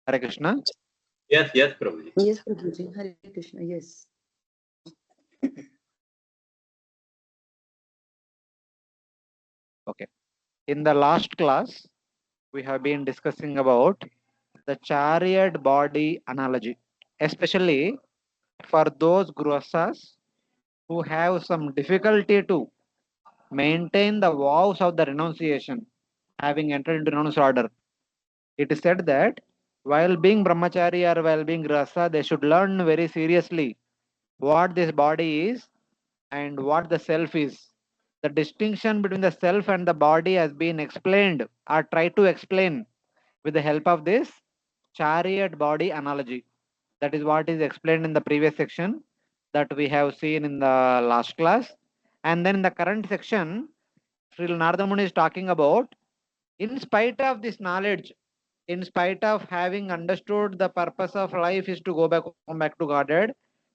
Hare Krishna. Yes, yes, Prabhuji. Yes, Prabhuji. Hare Krishna. Yes. Okay. In the last class, we have been discussing about the chariot body analogy, especially for those grosas who have some difficulty to maintain the vows of the renunciation, having entered into renunciation order. It is said that while being brahmachari or while being grasa, they should learn very seriously what this body is and what the self is. The distinction between the self and the body has been explained or tried to explain with the help of this chariot body analogy. That is what is explained in the previous section that we have seen in the last class. And then in the current section, Sri Narada Muni is talking about, in spite of this knowledge, in spite of having understood the purpose of life is to go back home, back to Godhead,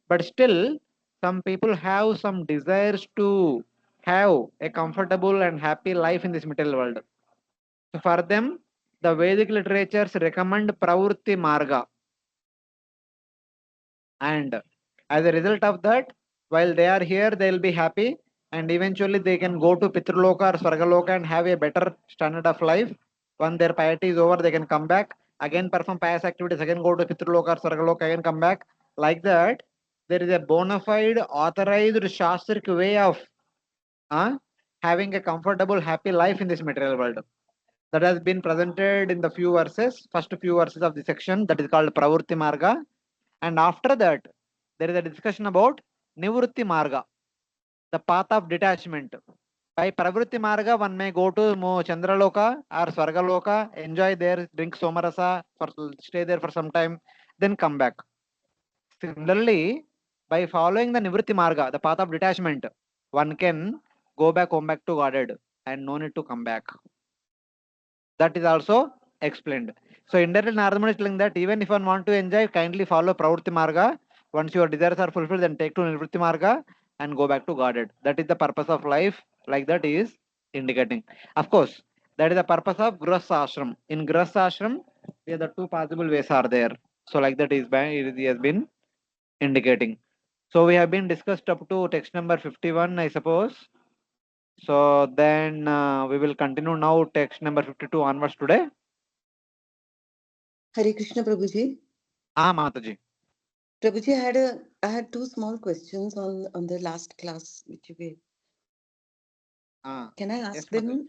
but still some people have some desires to have a comfortable and happy life in this material world. So for them, the Vedic literatures recommend Pravrutti Marga, and as a result of that, while they are here, they will be happy, and eventually they can go to Pitraloka or Swargaloka and have a better standard of life. When their piety is over, they can come back again, perform pious activities, again go to Pitraloka or Swargaloka, again come back. Like that, there is a bona fide authorized shastric way of uh, having a comfortable happy life in this material world, that has been presented in the few verses, first few verses of the section, that is called Pravrutti Marga. And after that, there is a discussion about Nivrutti Marga, the path of detachment. By Pravrutti Marga, one may go to Chandraloka or Swargaloka, enjoy there, drink Somarasa, stay there for some time, then come back. Similarly, by following the Nivrutti Marga, the path of detachment, one can go back home, back to Godhead, and no need to come back. That is also explained. So indirectly Narada is telling that even if one want to enjoy, kindly follow Pravrutti Marga. Once your desires are fulfilled, then take to Nivrutti Marga and go back to Godhead. That is the purpose of life, like that he is indicating. Of course, that is the purpose of Grihastha Ashram. In Grihastha Ashram, the two possible ways are there. So like that he has been indicating. So we have been discussed up to text number 51, I suppose. So then we will continue now text number 52 onwards today. Hare Krishna, Prabhuji. Mataji. Prabhuji, I had two small questions on the last class which you gave. Can I Yes, ask Mataji. them?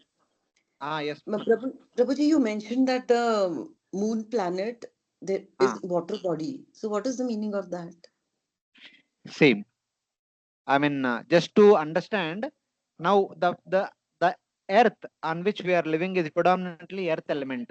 Yes. Prabhuji, you mentioned that the moon planet there is water body. So what is the meaning of that? Same. I mean, just to understand, now the earth on which we are living is predominantly earth element.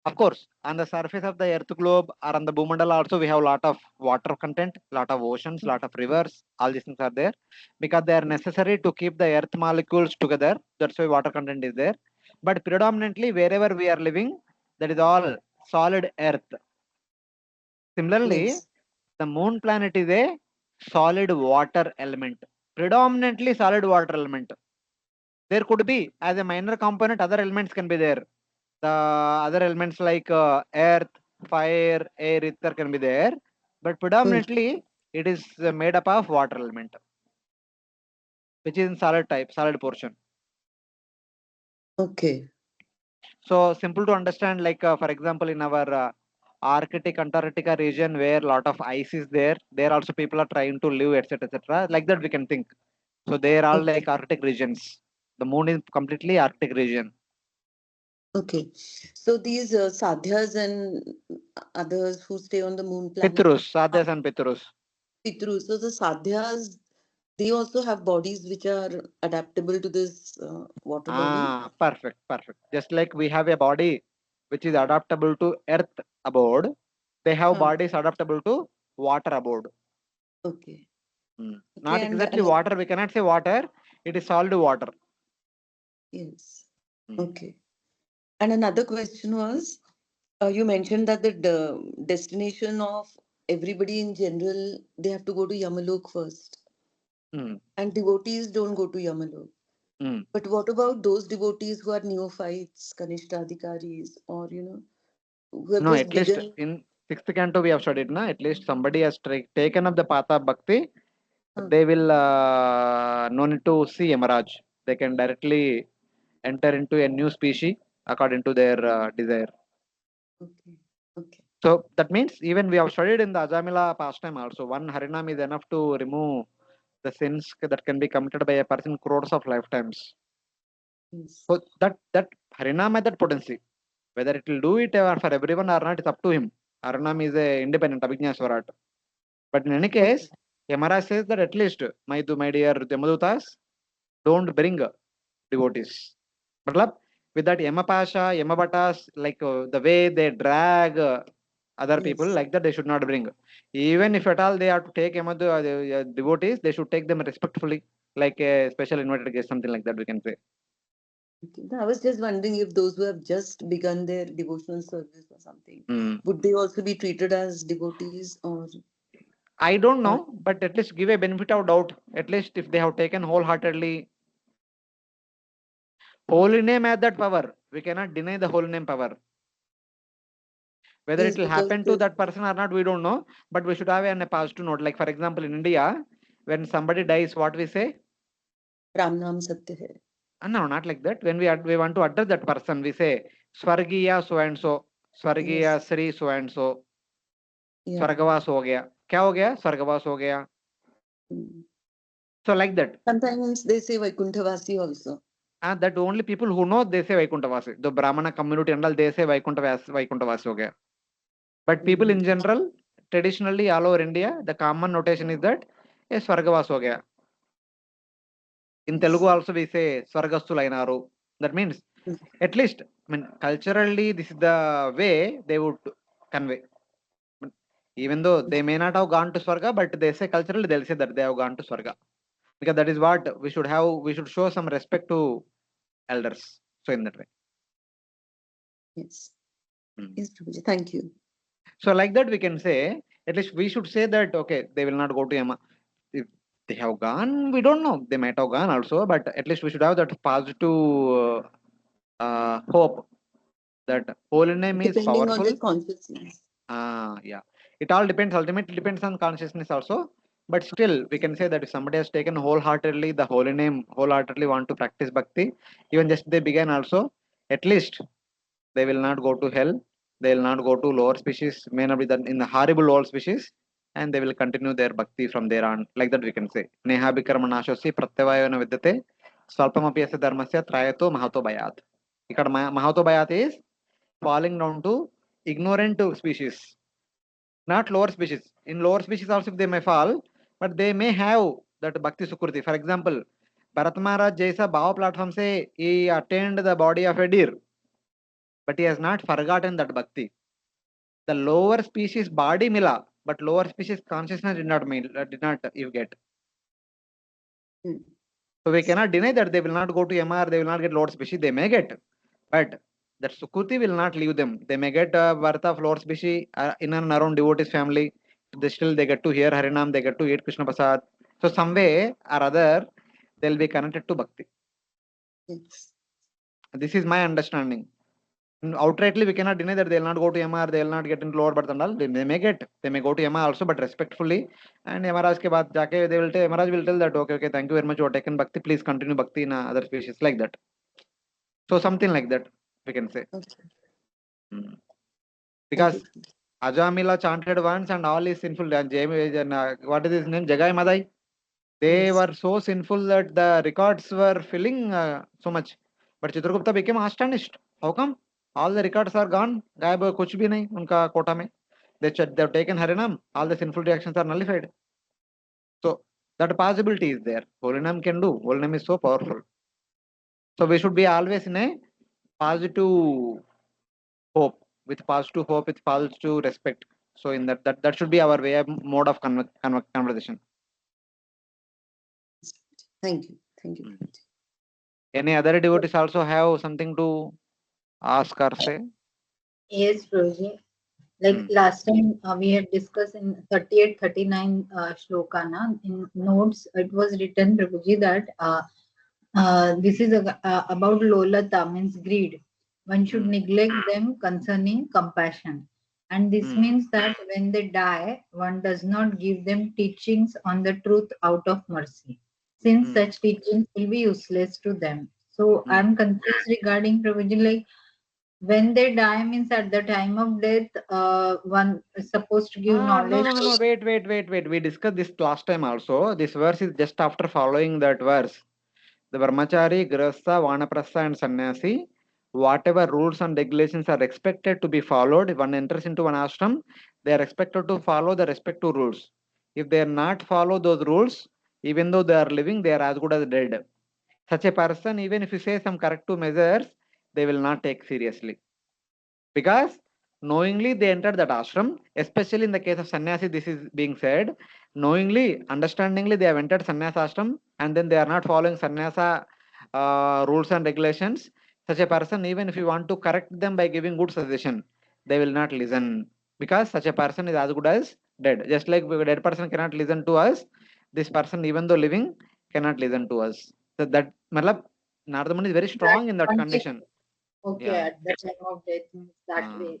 Of course, on the surface of the earth globe or on the Bhumandala also we have a lot of water content, lot of oceans, lot of rivers, all these things are there because they are necessary to keep the earth molecules together. That's why water content is there. But predominantly wherever we are living, that is all solid earth. Similarly, Yes. the moon planet is a solid water element, predominantly solid water element. There could be as a minor component, other elements can be there. The other elements like earth, fire, air, ether can be there, but predominantly it is made up of water element, which is in solid type, solid portion. Okay. So simple to understand, like for example, in our Arctic, Antarctica region where lot of ice is there also people are trying to live, etc., etc. Like that we can think. So they are all Okay. like Arctic regions. The moon is completely Arctic region. Okay. So these sadhyas and others who stay on the moon planet, Pitrus, Sadhyas and Pitrus. Pitrus. So the sadhyas, they also have bodies which are adaptable to this water body. Perfect, perfect. Just like we have a body which is adaptable to earth abode, they have Huh. bodies adaptable to water abode. Okay. Okay. Not exactly And water, we cannot say water, it is solid water. yes. Hmm. Okay. And another question was, you mentioned that the destination of everybody in general, they have to go to Yamalok first, Hmm. and devotees don't go to Yamalok. Hmm. But what about those devotees who are neophytes, Kanishtadhikaris, or who have No, just at least begun. in sixth canto we have studied, na? At least somebody has taken up the path of bhakti. Huh. They will no need to see Yamaraj. They can directly enter into a new species according to their desire. Okay. Okay. So that means even we have studied in the Ajamila pastime also. One Harinam is enough to remove the sins that can be committed by a person crores of lifetimes. Yes. So that Harinam has that potency. Whether it will do it for everyone or not, it's up to him. Harinam is a independent Abhijna Swarat. But in any case, Yamaraj says that at least my dear Yamadutas, don't bring devotees. Matlab, with that Yamapasha, Yamabatas, like the way they drag other people, Yes. like that they should not bring. Even if at all they have to take devotees, they should take them respectfully, like a special invited guest, something like that we can say. Okay. No, I was just wondering if those who have just begun their devotional service or something, Mm. would they also be treated as devotees I don't or know, but at least give a benefit of doubt. At least if they have taken wholeheartedly, holy name has that power. We cannot deny the holy name power. Whether yes, it will because happen to that person or not, we don't know. But we should have a positive note. Like for example, in India, when somebody dies, what we say? Ram Naam Satya hai. No, not like that. When we want to address that person, we say Swargiya so and so, Swargiya Yes. Sri so and so, Yeah. स्वर्गवास हो गया क्या हो गया स्वर्गवास हो गया Mm. so like that Sometimes they say Vaikunthavasi also. that only people who know they say Vaikunthavasi the Brahmana community and all they say Vaikunthavasi हो गया but people in general traditionally all over India the common notation is that ये स्वर्गवास हो गया in Telugu also we say స్వర్గస్థులైనారు that means Mm. at least I mean culturally this is the way they would convey even though they may not have gone to Swarga, but they say culturally they'll say that they have gone to Swarga. Because that is what we should have, we should show some respect to elders. So in that way. Yes. Mm. Yes, Prabhuji. Thank you. So like that we can say, at least we should say that okay, they will not go to Yama. If they have gone, we don't know. They might have gone also, but at least we should have that positive hope that holy name is Depending on powerful. their consciousness. Yeah. It all depends, ultimately depends on consciousness also. But still, we can say that if somebody has taken wholeheartedly the holy name, wholeheartedly want to practice bhakti, even just they began also, at least they will not go to hell. They will not go to lower species, may not be done in the horrible lower species, and they will continue their bhakti from there on. Like that we can say. Neha bikarma nashosi pratyavayana vidyate swalpamapi asya dharmasya trayato mahato bayat. ఇక్కడ mahato bayat is falling down to ignorant species, not lower species. In lower species also they may fall, but they may have that bhakti sukriti. For example, Bharat Maharaj jaisa bhava platform se he attained the body of a deer, but he has not forgotten that bhakti. The lower species body mila, but lower species consciousness did not you get. Mm. So we cannot deny that they will not go to MR, they will not get lower species, they may get, but that Sukuti will not leave them. They may get birth of Lord species in and around devotees family. They still they get to hear Harinam, they get to eat Krishna Prasad. So some way or other, they'll be connected to Bhakti. Yes. This is my understanding. Outrightly, we cannot deny that they will not go to MR, they will not get into lower birth and all. They may get, they may go to MR also, but respectfully. And MRaj ke baad jaake they will tell, MRaj will tell that okay, thank you very much, you have taken Bhakti. Please continue Bhakti in other species like that. So something like that we can say. Okay. Hmm. Thank Because you. Ajamila chanted once and all is sinful. And what is his name? Jagai Madai. They Yes. were so sinful that the records were filling so much. But Chitragupta became astonished. How come? All the records are gone. गायब कुछ भी नहीं उनका कोटा में. They've taken Harinam. All the sinful reactions are nullified. So that possibility is there. Holinam can do. Holinam is so powerful. So we should be always in a positive hope, with positive respect. So in that should be our way mode of conversation. Thank you. Thank you. Mm. Any other devotees also have something to ask or say? Yes, Prabhuji. Like last time we had discussed in 38, 39 shloka, na, in notes, it was written, Prabhuji, that this is about Lolata, means greed. one should neglect them concerning compassion. And this means that when they die, one does not give them teachings on the truth out of mercy, since such teachings will be useless to them. So I'm confused regarding Prabhuji, like when they die means at the time of death, one is supposed to give No, knowledge. no. Wait. We discussed this last time also. This verse is just after following that verse. The Brahmachari, Grihastha, Vanaprastha and Sannyasi, whatever rules and regulations are expected to be followed, if one enters into an ashram, they are expected to follow the respective rules. If they are not follow those rules, even though they are living, they are as good as dead. Such a person, even if you say some corrective measures, they will not take seriously. Because knowingly they entered that ashram, especially in the case of sannyasi, this is being said, knowingly, understandingly, they have entered sannyasa ashram and then they are not following sannyasa rules and regulations. Such a person, even if you want to correct them by giving good suggestion, they will not listen because such a person is as good as dead. Just like a dead person cannot listen to us, this person, even though living, cannot listen to us. So that, Malab, Narada Muni is very That strong in that one condition. okay, Yeah. at the time of death means that way.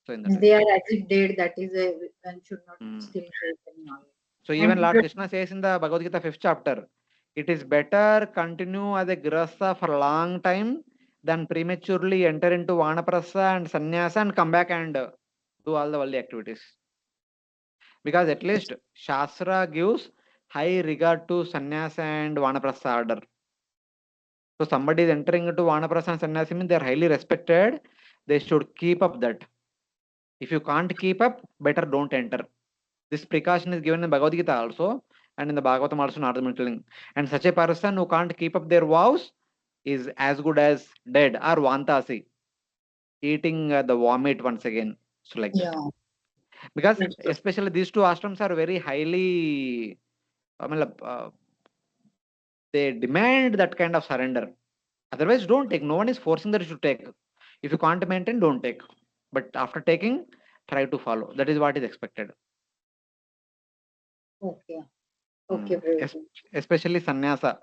So in Means that they way. are as if dead, that is a one should not Mm. still take any knowledge. So even And Lord Krishna says in the Bhagavad Gita 5th chapter, it is better continue as a grihastha for a long time than prematurely enter into vanaprastha and sannyasa and come back and do all the worldly activities. Because at least Shastra gives high regard to sannyasa and vanaprastha order. So somebody is entering into vanaprastha and sannyasa means they are highly respected. They should keep up that. If you can't keep up, better don't enter. This precaution is given in Bhagavad Gita also, and in the Bhagavatam also, Narada Muni telling. And such a person who can't keep up their vows is as good as dead or vantasi, eating the vomit once again. So like that. yeah, Because yes, especially these two ashrams are very highly, I mean, they demand that kind of surrender. Otherwise, don't take. No one is forcing that you should take. If you can't maintain, don't take. But after taking, try to follow. That is what is expected. okay, okay, Es- Prabhuji. Especially sannyasa.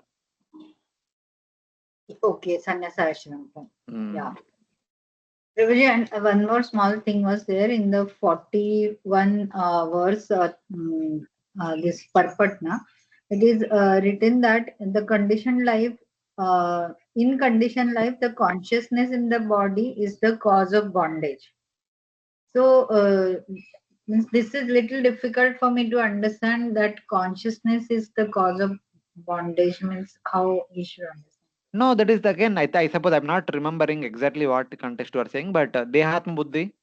Okay, sannyasa ashram. Yeah. Mm. Prabhuji, and one more small thing was there in the 41 verse, this Parpatna. It is written that in the conditioned life, in conditioned life, the consciousness in the body is the cause of bondage. So, means this is little difficult for me to understand that consciousness is the cause of bondage. Means how we should understand. No, that is again, I suppose I'm not remembering exactly what context you are saying, but Dehatma Buddhi,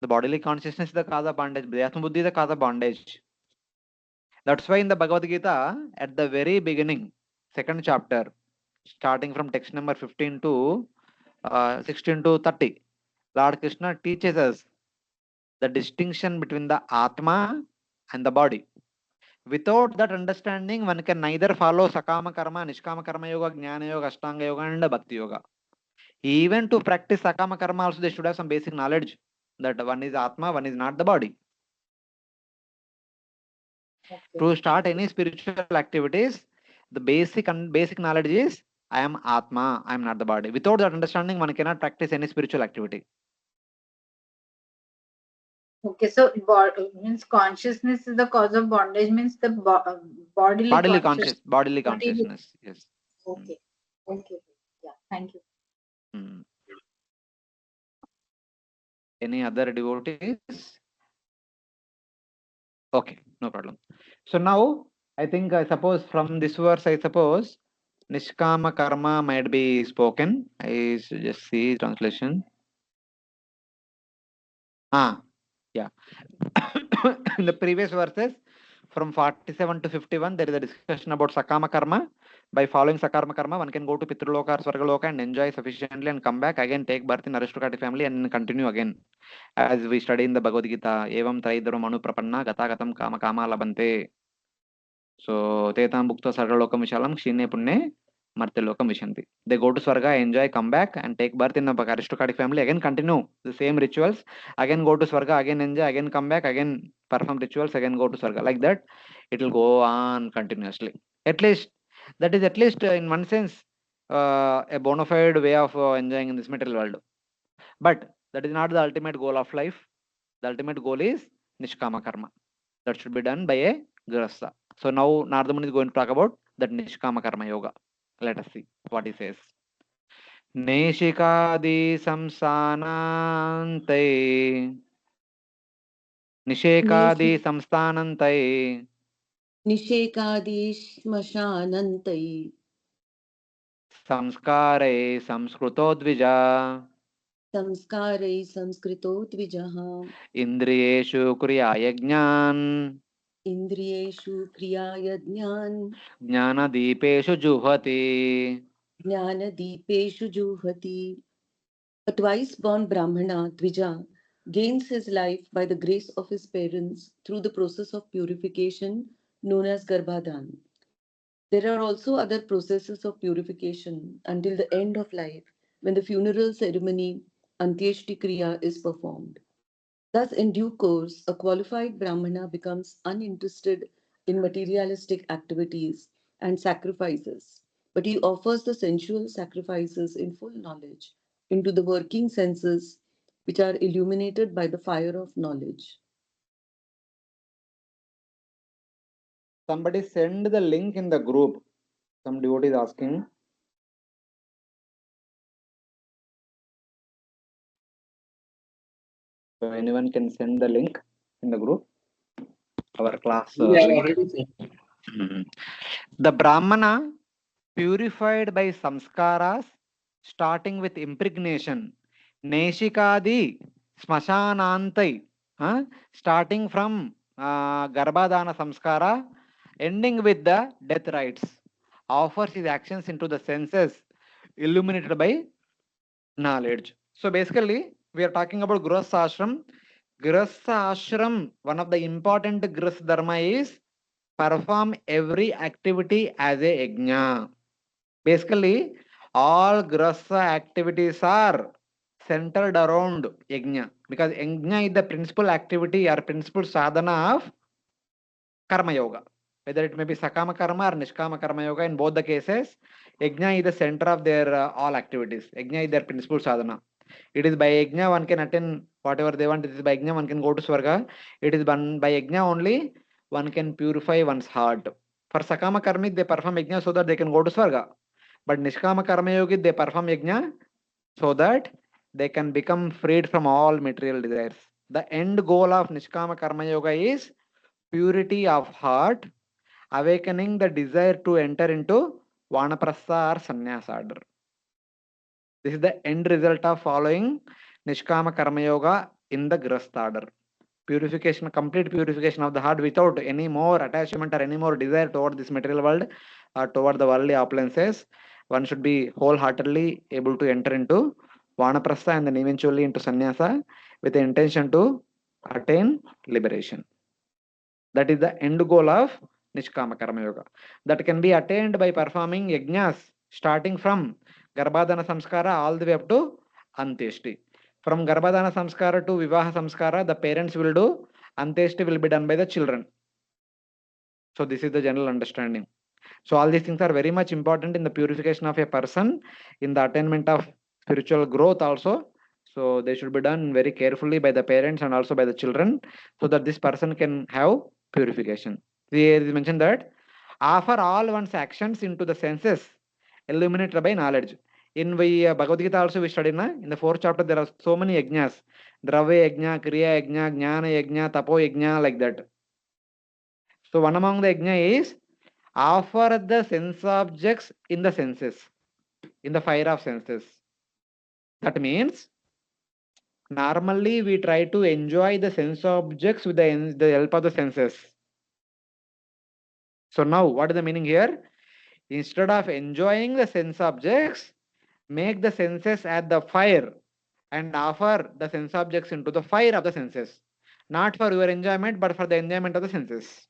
the bodily consciousness is the cause of bondage. Dehatma Buddhi is the cause of bondage. That's why in the Bhagavad Gita, at the very beginning, second chapter, starting from text number 15 to 16 to 30, Lord Krishna teaches us the distinction between the Atma and the body. Without that understanding, one can neither follow Sakama Karma, Nishkama Karma Yoga, Jnana Yoga, Ashtanga Yoga, and Bhakti Yoga. Even to practice Sakama Karma, also they should have some basic knowledge that one is Atma, one is not the body. Okay. To start any spiritual activities, the basic knowledge is I am Atma, I am not the body. Without that understanding, one cannot practice any spiritual activity. Okay, so means consciousness is the cause of bondage. Means the bodily Bodily bodily. consciousness. Yes. Okay, okay, yeah. Thank you. Mm. Any other devotees? Okay, no problem. So now I think I suppose from this verse, I suppose Nishkama Karma might be spoken. I just see translation. Ah, yeah. In the previous verses, from 47 to 51, there is a discussion about Sakama Karma. By following Sakama Karma, one can go to Pitraloka or Swargaloka and enjoy sufficiently and come back again, take birth in aristocratic family and continue again. As we study in the Bhagavad Gita, Evam Traidaro Manu Prapanna Gata Gatam Kama Kama Labante. So, Tetam Bhukta Sargalokam Vishalam Kshine Punne Martelokam Vishanti. They go to Swarga, enjoy, come back, and take birth in the aristocratic family. Again, continue the same rituals. Again, go to Swarga, again enjoy, again come back, again perform rituals, again go to Swarga. Like that, it will go on continuously. At least, that is at least in one sense a bona fide way of enjoying in this material world. But that is not the ultimate goal of life. The ultimate goal is Nishkama Karma. That should be done by a Grihastha. So now Narada Muni is going to talk about that Nishkama Karma Yoga. Let us see what he says. Neshikadi samsanante Nishekadi samstanante निषेकादिश्मशानन्तै Samskare Samskruto Dvija संस्कारै संस्कृतो द्विजः Indriyeshu Kriya Yajnan इन्द्रियेषु क्रियायज्ञान् Jnanadipeshu Juhati. ज्ञानदीपेषु जुह्वति. A twice-born Brahmana, Dvija, gains his life by the grace of his parents through the process of purification known as Garbhadan. There are also other processes of purification until the end of life when the funeral ceremony, Antyeshti Kriya, is performed. Thus, in due course, a qualified Brahmana becomes uninterested in materialistic activities and sacrifices, but he offers the sensual sacrifices in full knowledge into the working senses, which are illuminated by the fire of knowledge. Somebody send the link in the group. Some devotee is asking. So anyone can send the link in the group. Our class. We have already seen. The Brahmana purified by samskaras, starting with impregnation, Neshikadi Smashanantai, starting from Garbhadana Samskara, ending with the death rites, offers his actions into the senses, illuminated by knowledge. So basically, we are talking about Grihastha Ashram. Grihastha Ashram, one of the important Grihastha Dharma is perform every activity as a yajna. Basically, all Grihastha activities are centered around yajna because yajna is the principal activity or principal sadhana of karma yoga. Whether it may be sakama karma or nishkama karma yoga, in both the cases, yajna is the center of their all activities. Yajna is their principal sadhana. It is by yajna one can attain whatever they want. It is by yajna one can go to Swarga. It is by yajna only one can purify one's heart. For sakama karmi, they perform yajna so that they can go to Swarga. But Nishkama Karma Yogi, they perform yajna so that they can become freed from all material desires. The end goal of Nishkama Karma Yoga is purity of heart, awakening the desire to enter into Vanaprastha or Sannyasa order. This is the end result of following Nishkama Karma Yoga in the Grihastha order. Purification, complete purification of the heart without any more attachment or any more desire toward this material world or toward the worldly opulences. One should be wholeheartedly able to enter into Vanaprastha and then eventually into Sannyasa with the intention to attain liberation. That is the end goal of Nishkama Karma Yoga. That can be attained by performing yajnas starting from Garbhadana Samskara all the way up to Antyeshti. From Garbhadana Samskara to Vivaha Samskara, the parents will do, Antyeshti will be done by the children. So this is the general understanding. So all these things are very much important in the purification of a person, in the attainment of spiritual growth also. So they should be done very carefully by the parents and also by the children, so that this person can have purification. Here is mentioned that offer all one's actions into the senses, illuminated by knowledge. In Bhagavad Gita also we studied, in the 4th chapter there are so many yajnas. Dravya yajna, kriya yajna, jnana yajna, tapo yajna, like that. So one among the yajna is offer the sense objects in the senses, in the fire of senses. That means normally we try to enjoy the sense objects with the help of the senses. So now what is the meaning here? Instead of enjoying the sense objects, make the senses at the fire and offer the sense objects into the fire of the senses. Not for your enjoyment, but for the enjoyment of the senses.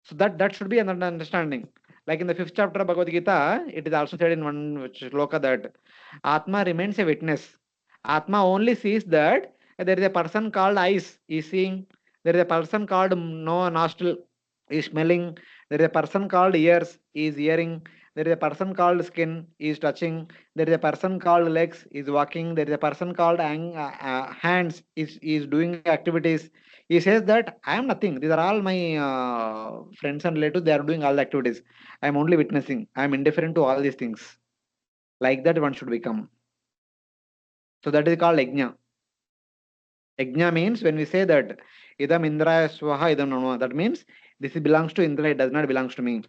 So that should be an understanding. Like in the 5th chapter of Bhagavad Gita, it is also said in one shloka that Atma remains a witness. Atma only sees that there is a person called eyes, he is seeing. There is a person called nostril, he is smelling. There is a person called ears, he is hearing. There is a person called skin, is touching. There is a person called legs, is walking. There is a person called hands, is doing activities. He says that I am nothing. These are all my friends and relatives. They are doing all the activities. I am only witnessing. I am indifferent to all these things. Like that, one should become. So that is called yajna. Yajna means when we say that idam indraya swaha idam nano, that means this belongs to Indra, it does not belongs to me.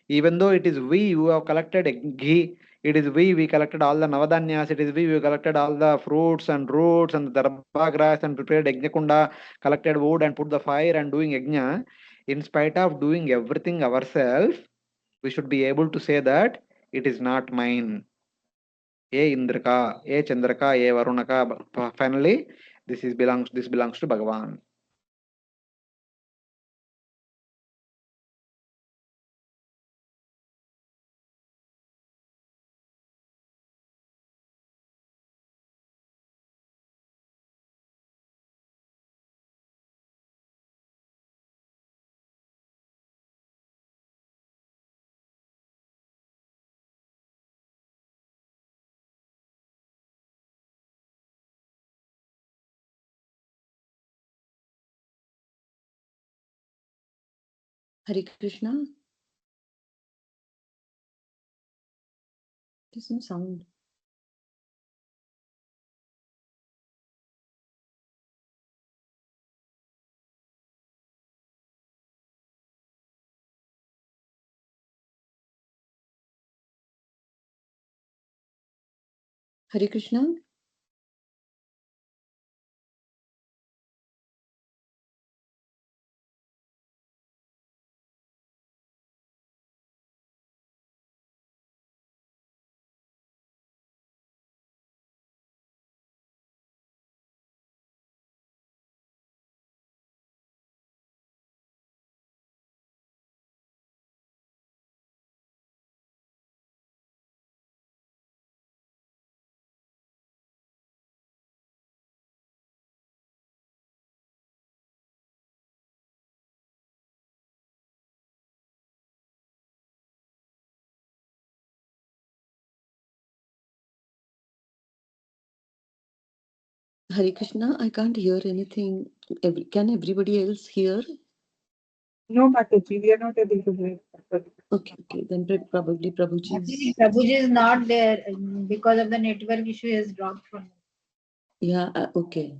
Even though it is we who have collected ghee, it is we collected all the navadanyas, it is we who collected all the fruits and roots and the darba grass and prepared yajna, collected wood and put the fire and doing yajna. In spite of doing everything ourselves, we should be able to say that it is not mine. A Indraka, A Chandraka, A Varunaka. Finally, this belongs to Bhagavan. Hare Krishna. There's no sound. Hare Krishna. Hare Krishna. I can't hear anything. Can everybody else hear? No, Mataji, we are not able to hear. Okay. Then probably Prabhuji Actually, is. Prabhuji is not there because of the network issue. He has dropped from. Yeah, okay.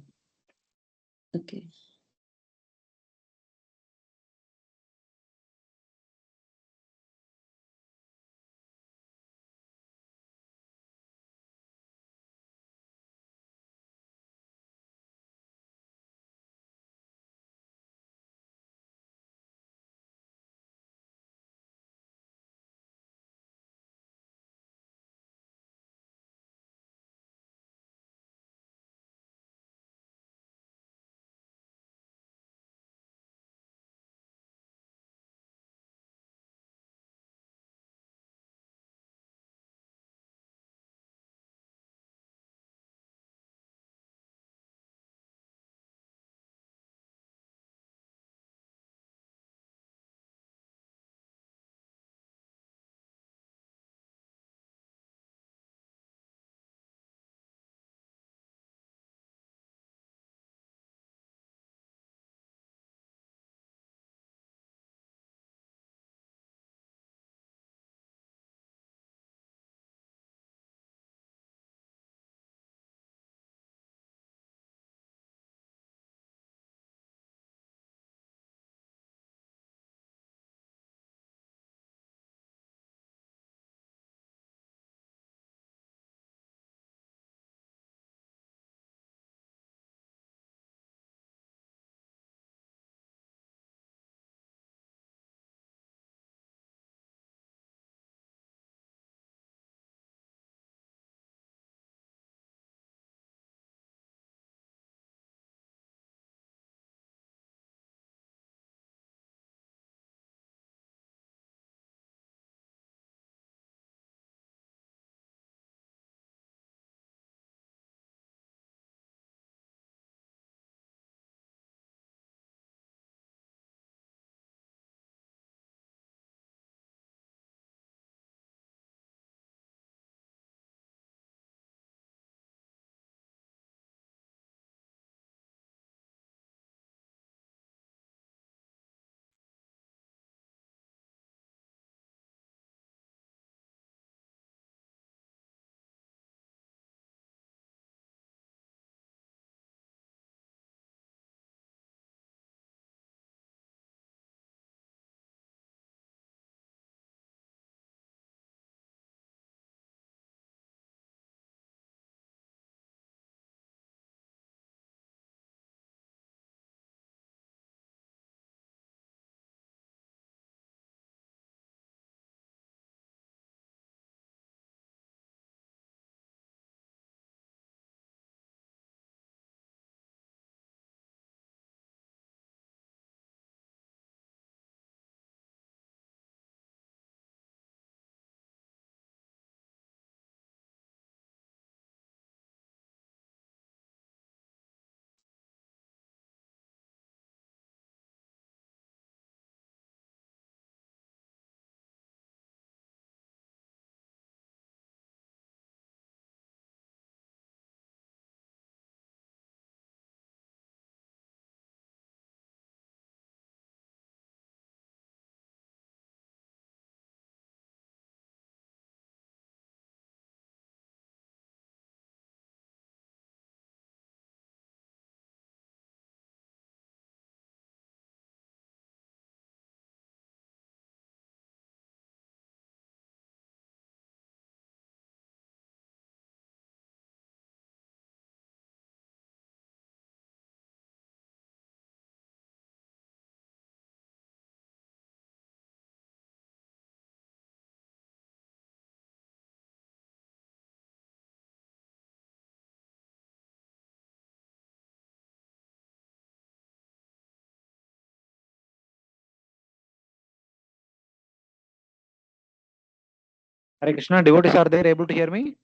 Hare Krishna, devotees, are they able to hear me?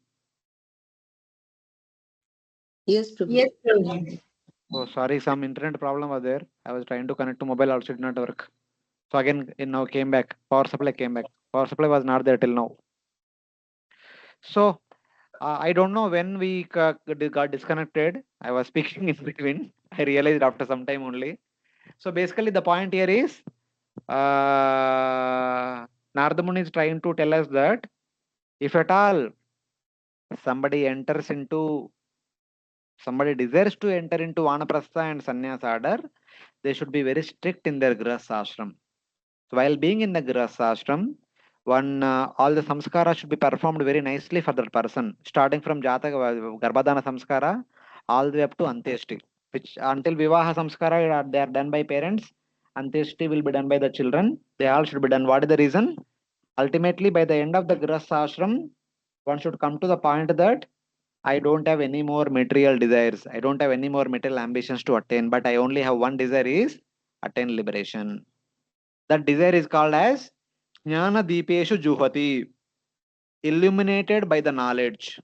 Yes, Prabhu. Yes, Prabhuji. Oh, sorry, some internet problem was there. I was trying to connect to mobile, also did not work. So again, it now came back. Power supply came back. Power supply was not there till now. So I don't know when we got disconnected. I was speaking in between. I realized after some time only. So basically, the point here is Narada Muni is trying to tell us that if at all somebody enters into, somebody desires to enter into Vanaprastha and Sannyas order, they should be very strict in their Grihastha ashram. So while being in the Grihastha ashram, one all the samskara should be performed very nicely for that person, starting from Jataka Garbhadana samskara all the way up to Antyeshti, which until Vivaha samskara they are done by parents. Antyeshti will be done by the children. They all should be done. What is the reason? Ultimately, by the end of the Grihastha ashram, one should come to the point that I don't have any more material desires. I don't have any more material ambitions to attain, but I only have one desire is attain liberation. That desire is called as Jnana Deepeshu Juhati, illuminated by the knowledge.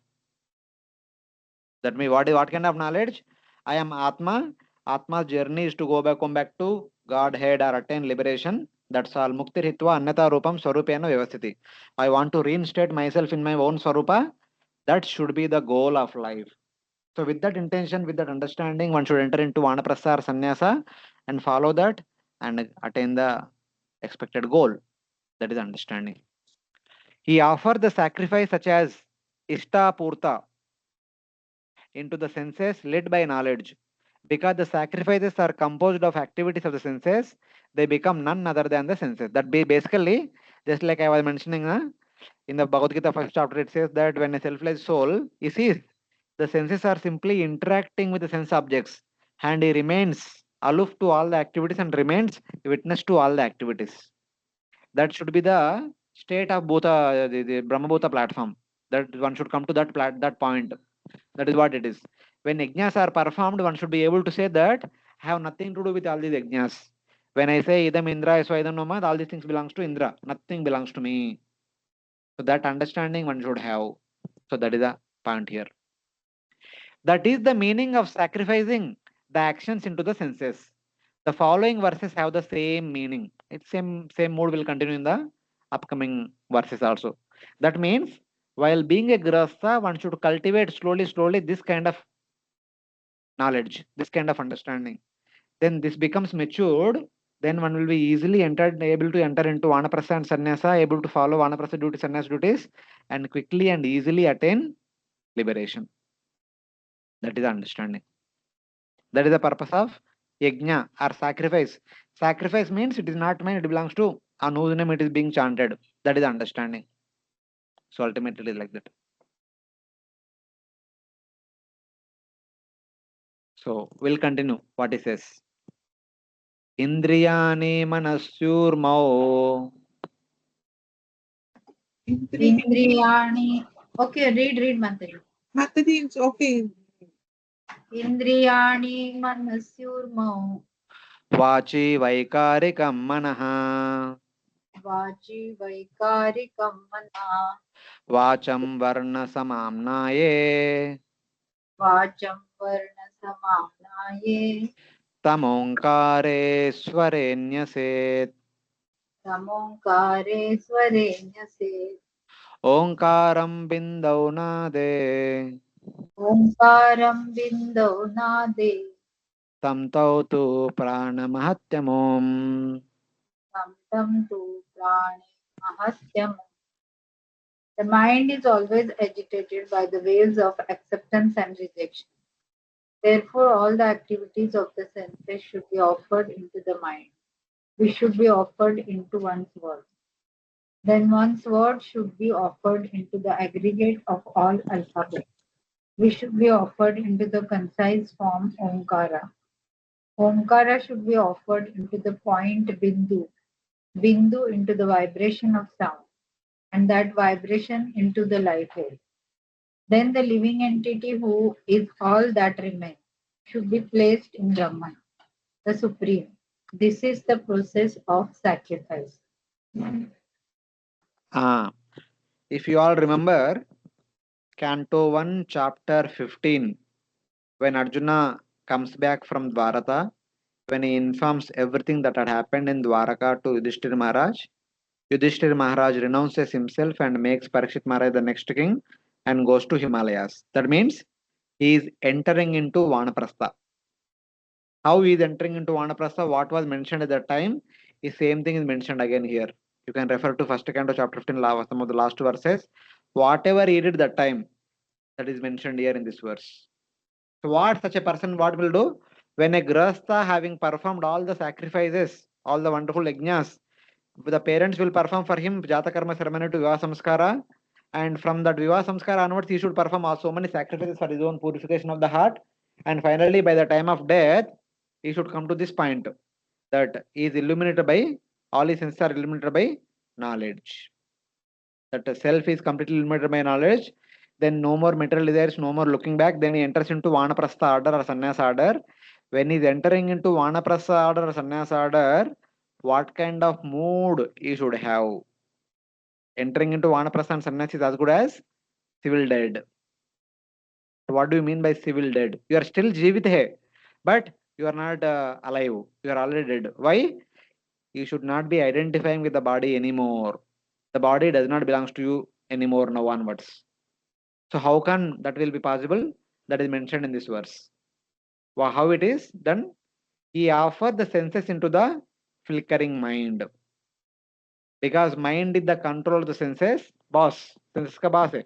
That means what kind of knowledge? I am Atma. Atma's journey is to go back, come back to Godhead or attain liberation. That's all. Mukti Hitva Annata Rupam Swarupena Vyavasthiti. I want to reinstate myself in my own Swarupa. That should be the goal of life. So with that intention, with that understanding, one should enter into Vanaprastha or Sannyasa and follow that and attain the expected goal. That is understanding. He offered the sacrifice such as Ishta Purta into the senses led by knowledge. Because the sacrifices are composed of activities of the senses, they become none other than the senses. That be basically, just like I was mentioning in the Bhagavad Gita first chapter, it says that when a self-less soul he sees, the senses are simply interacting with the sense objects, and he remains aloof to all the activities and remains witness to all the activities. That should be the state of Bhuta, the Brahmavadha platform. That one should come to that point. That is what it is. When yajnas are performed, one should be able to say that I have nothing to do with all these yajnas. When I say idam Indra, so idam Nama, all these things belongs to Indra. Nothing belongs to me. So that understanding one should have. So that is the point here. That is the meaning of sacrificing the actions into the senses. The following verses have the same meaning. It's same mood will continue in the upcoming verses also. That means while being a grahastha, one should cultivate slowly this kind of knowledge, this kind of understanding. Then this becomes matured. Then one will be easily able to enter into Vanaprastha and Sannyasa, able to follow Vanaprastha duties, Sannyasa duties, and quickly and easily attain liberation. That is the understanding. That is the purpose of yajna or sacrifice. Sacrifice means it is not mine, it belongs to on whose name it is being chanted. That is the understanding. So ultimately it is like that. So we'll continue what he says. Indriyani manasyurmao Indriyani. Okay, read, Mataji. Mataji, it's okay. Indriyani manasyurmau. vachi vaikarikam manaha Vachi vaikarikam mana. vacham varna samamnaye Vacham varna samamnaye. tamonkare swarenyase Samonkare swarenyase. Omkaram bindau nade Omkaram bindau nade. tam tau tu pranamahatyamom. Samtam tu prane mahatyam. The mind is always agitated by the waves of acceptance and rejection. Therefore, all the activities of the senses should be offered into the mind. We should be offered into one's word. Then one's word should be offered into the aggregate of all alphabets. We should be offered into the concise form Omkara. Omkara should be offered into the point Bindu. Bindu into the vibration of sound, and that vibration into the life wave. Then the living entity who is all that remains should be placed in Brahman, the Supreme. This is the process of sacrifice. If you all remember, Canto 1, Chapter 15, when Arjuna comes back from Dwaraka, when he informs everything that had happened in Dwaraka to Yudhishthir Maharaj renounces himself and makes Parikshit Maharaj the next king and goes to Himalayas. That means he is entering into Vanaprastha. How he is entering into Vanaprastha, what was mentioned at that time, the same thing is mentioned again here. You can refer to first canto chapter 15, some of the last verses. Whatever he did that time, that is mentioned here in this verse. So what such a person what will do? When a grahastha having performed all the sacrifices, all the wonderful yajnas, the parents will perform for him Jatakarma ceremony to Vivaha Samskara, and from that Vivaha Samskara onwards he should perform so many sacrifices for his own purification of the heart, and finally by the time of death he should come to this point that he is illuminated by, all his senses are illuminated by knowledge. That the self is completely illuminated by knowledge, then no more material desires, no more looking back, then he enters into Vanaprastha order or Sannyas order. When he is entering into Vanaprastha order or Sannyas order, what kind of mood he should have? Entering into Vanaprastha and Sannyas is as good as civil dead. What do you mean by civil dead? You are still Jivit hai, but you are not alive. You are already dead. Why? You should not be identifying with the body anymore. The body does not belongs to you anymore now onwards. So how can that will be possible? That is mentioned in this verse. How it is done? He offered the senses into the flickering mind. Because mind is the control of the senses, boss. Senses का boss है.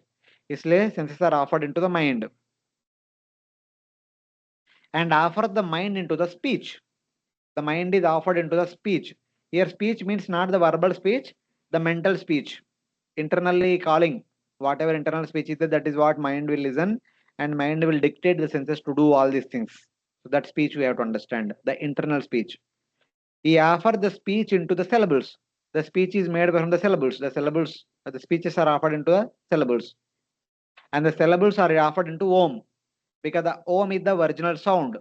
इसलिए senses are offered into the mind. And offer the mind into the speech. The mind is offered into the speech. Here speech means not the verbal speech, the mental speech. Internally calling. Whatever internal speech is there, that is what mind will listen, and mind will dictate the senses to do all these things. So that speech we have to understand, the internal speech. He offered the speech into the syllables. The speech is made from the syllables. The speeches are offered into the syllables. And the syllables are offered into Om. Because the Om is the original sound.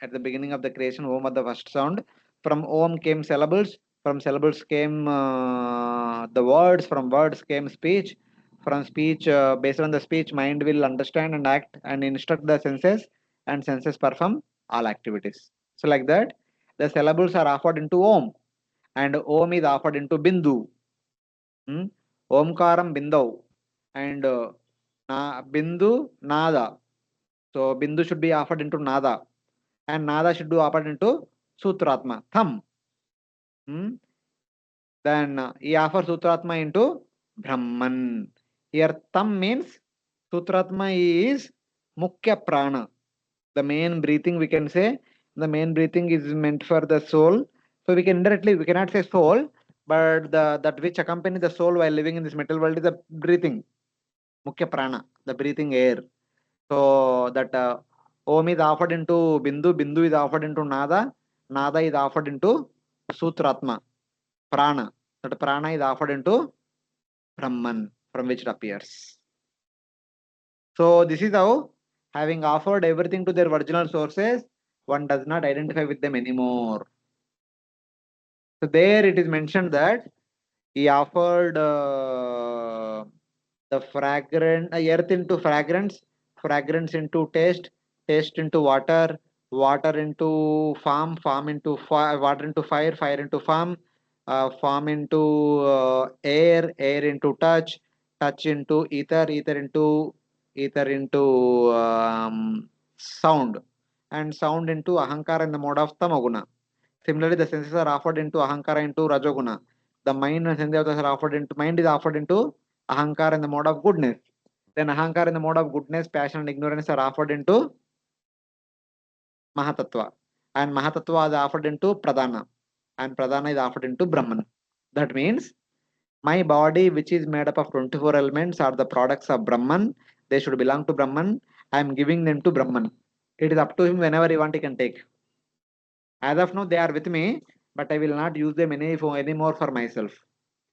At the beginning of the creation, Om was the first sound. From Om came syllables. From syllables came the words. From words came speech. From speech, based on the speech, mind will understand and act and instruct the senses, and senses perform all activities. So like that, the syllables are offered into Om, and Om is offered into Bindu. Omkaram Bindau, and Bindu Nada. So Bindu should be offered into Nada, and Nada should be offered into Sutratma, Thumb. Then he offers Sutratma into Brahman. Here Thumb means Sutratma is Mukhya Prana. The main breathing we can say, the main breathing is meant for the soul. So we can indirectly, we cannot say soul, but that which accompany the soul while living in this material world is the breathing. Mukhya Prana, the breathing air. So that Om is offered into Bindu, Bindu is offered into Nada, Nada is offered into Sutratma, Prana. That Prana is offered into Brahman, from which it appears. So this is how, having offered everything to their original sources, one does not identify with them anymore. So there it is mentioned that he offered the fragrant earth into fragrance, fragrance into taste, taste into water, water into farm, farm into water into fire, fire into farm, farm into air, air into touch, touch into ether, ether into sound, and sound into ahankara in the mode of tamaguna. Similarly, the senses are offered into ahankara into rajoguna. The mind and senses are offered into, mind is offered into ahankara in the mode of goodness. Then ahankara in the mode of goodness, passion and ignorance are offered into Mahatattva. And Mahatattva is offered into Pradhana. And Pradhana is offered into Brahman. That means my body, which is made up of 24 elements, are the products of Brahman. They should belong to Brahman. I am giving them to Brahman. It is up to him, whenever he want, he can take. As of now, they are with me, but I will not use them anymore for myself.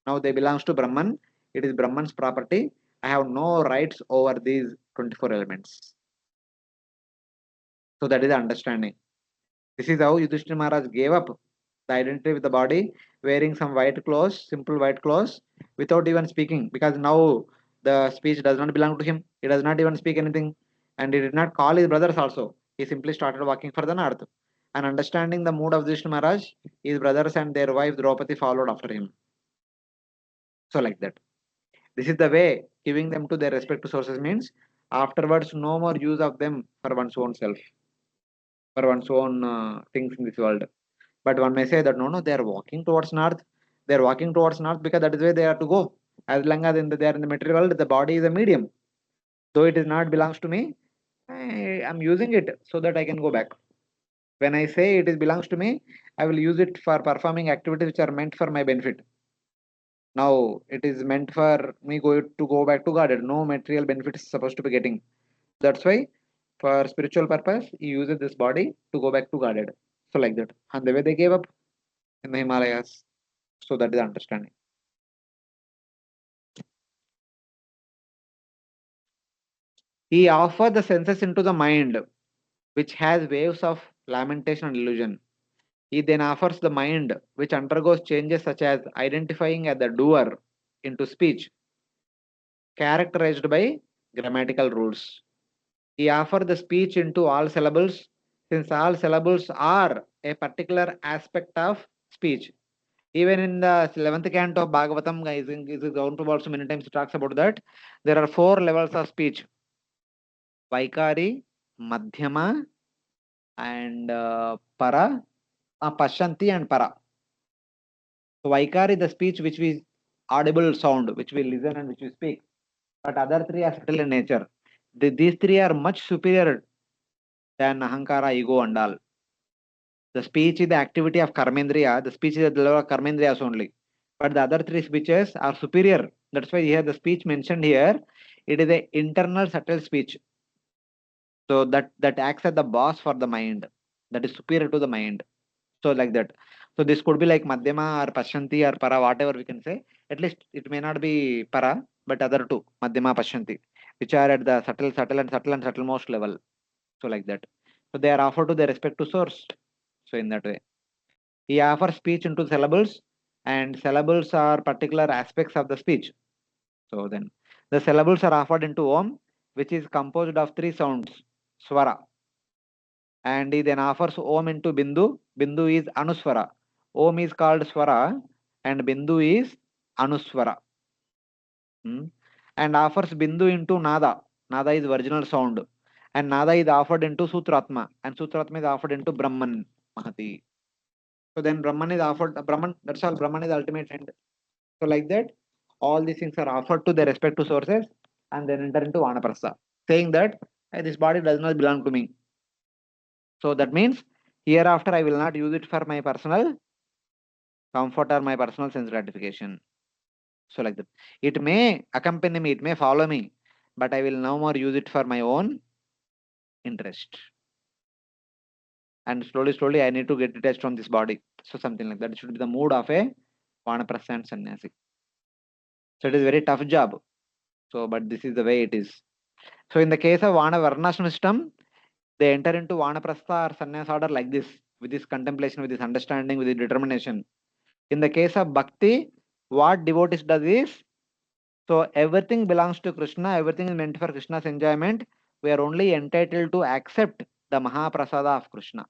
Now they belongs to Brahman. It is Brahman's property. I have no rights over these 24 elements. So that is the understanding. This is how Yudhishthira Maharaj gave up the identity with the body, wearing some white clothes, simple white clothes, without even speaking. Because now The speech does not belong to him. He does not even speak anything. And he did not call his brothers also. He simply started walking for the north. And understanding the mood of Vishnu Maharaj, his brothers and their wife Draupadi followed after him. So like that. This is the way giving them to their respective sources means afterwards no more use of them for one's own self, for one's own things in this world. But one may say that no, they are walking towards north. They are walking towards north because that is where they are to go. As long as they are in the material world, the body is a medium. Though it is not belongs to me, I am using it so that I can go back. When I say it is belongs to me, I will use it for performing activities which are meant for my benefit. Now it is meant for me to go back to God. No material benefit is supposed to be getting. That's why for spiritual purpose, he uses this body to go back to Godhead. So like that. And the way they gave up in the Himalayas. So that is the understanding. He offered the senses into the mind, which has waves of lamentation and illusion. He then offers the mind, which undergoes changes such as identifying as the doer into speech, characterized by grammatical rules. He offers the speech into all syllables, since all syllables are a particular aspect of speech. Even in the 11th canto of Bhagavatam, is gone to also many times it talks about that. There are 4 levels of speech: Vaikari, Madhyama, and Para, Pashanti, and Para. So Vaikari, the speech which we audible sound, which we listen and which we speak. But other 3 are subtle in nature. These 3 are much superior than Ahankara, ego, and all. The speech is the activity of Karmendriya. The speech is at the level of Karmendriyas only. But the other 3 speeches are superior. That's why here the speech mentioned here, it is a internal subtle speech. So that acts as the boss for the mind. That is superior to the mind. So like that. So this could be like Madhyama or Pashanti or Para, whatever we can say. At least it may not be Para, but other 2, Madhyama, Pashanti, which are at the subtle and subtle most level. So like that. So they are offered to their respective source. So in that way. He offers speech into syllables, and syllables are particular aspects of the speech. So then the syllables are offered into Om, which is composed of 3 sounds, Swara. And he then offers Om into Bindu. Bindu is Anuswara. Om is called Swara, and Bindu is Anuswara. And offers Bindu into Nada. Nada is original sound. And Nada is offered into Sutratma. And Sutratma is offered into Brahman Mahati. So then Brahman is offered, Brahman, that's all, Brahman is ultimate end. So like that, all these things are offered to their respective sources and then enter into Vanaprastha, saying that "Hey, this body does not belong to me. So that means hereafter I will not use it for my personal comfort or my personal sense gratification. So like that. It may accompany me, it may follow me, but I will no more use it for my own interest. And slowly, I need to get detached from this body. So something like that. It should be the mood of a Vanaprastha and sannyasi. So it is very tough job. So, but this is the way it is. So in the case of Varnashram system, they enter into Vanaprastha or sannyas order like this, with this contemplation, with this understanding, with this determination. In the case of Bhakti, what devotees does is, so everything belongs to Krishna, everything is meant for Krishna's enjoyment. We are only entitled to accept the Mahaprasada of Krishna.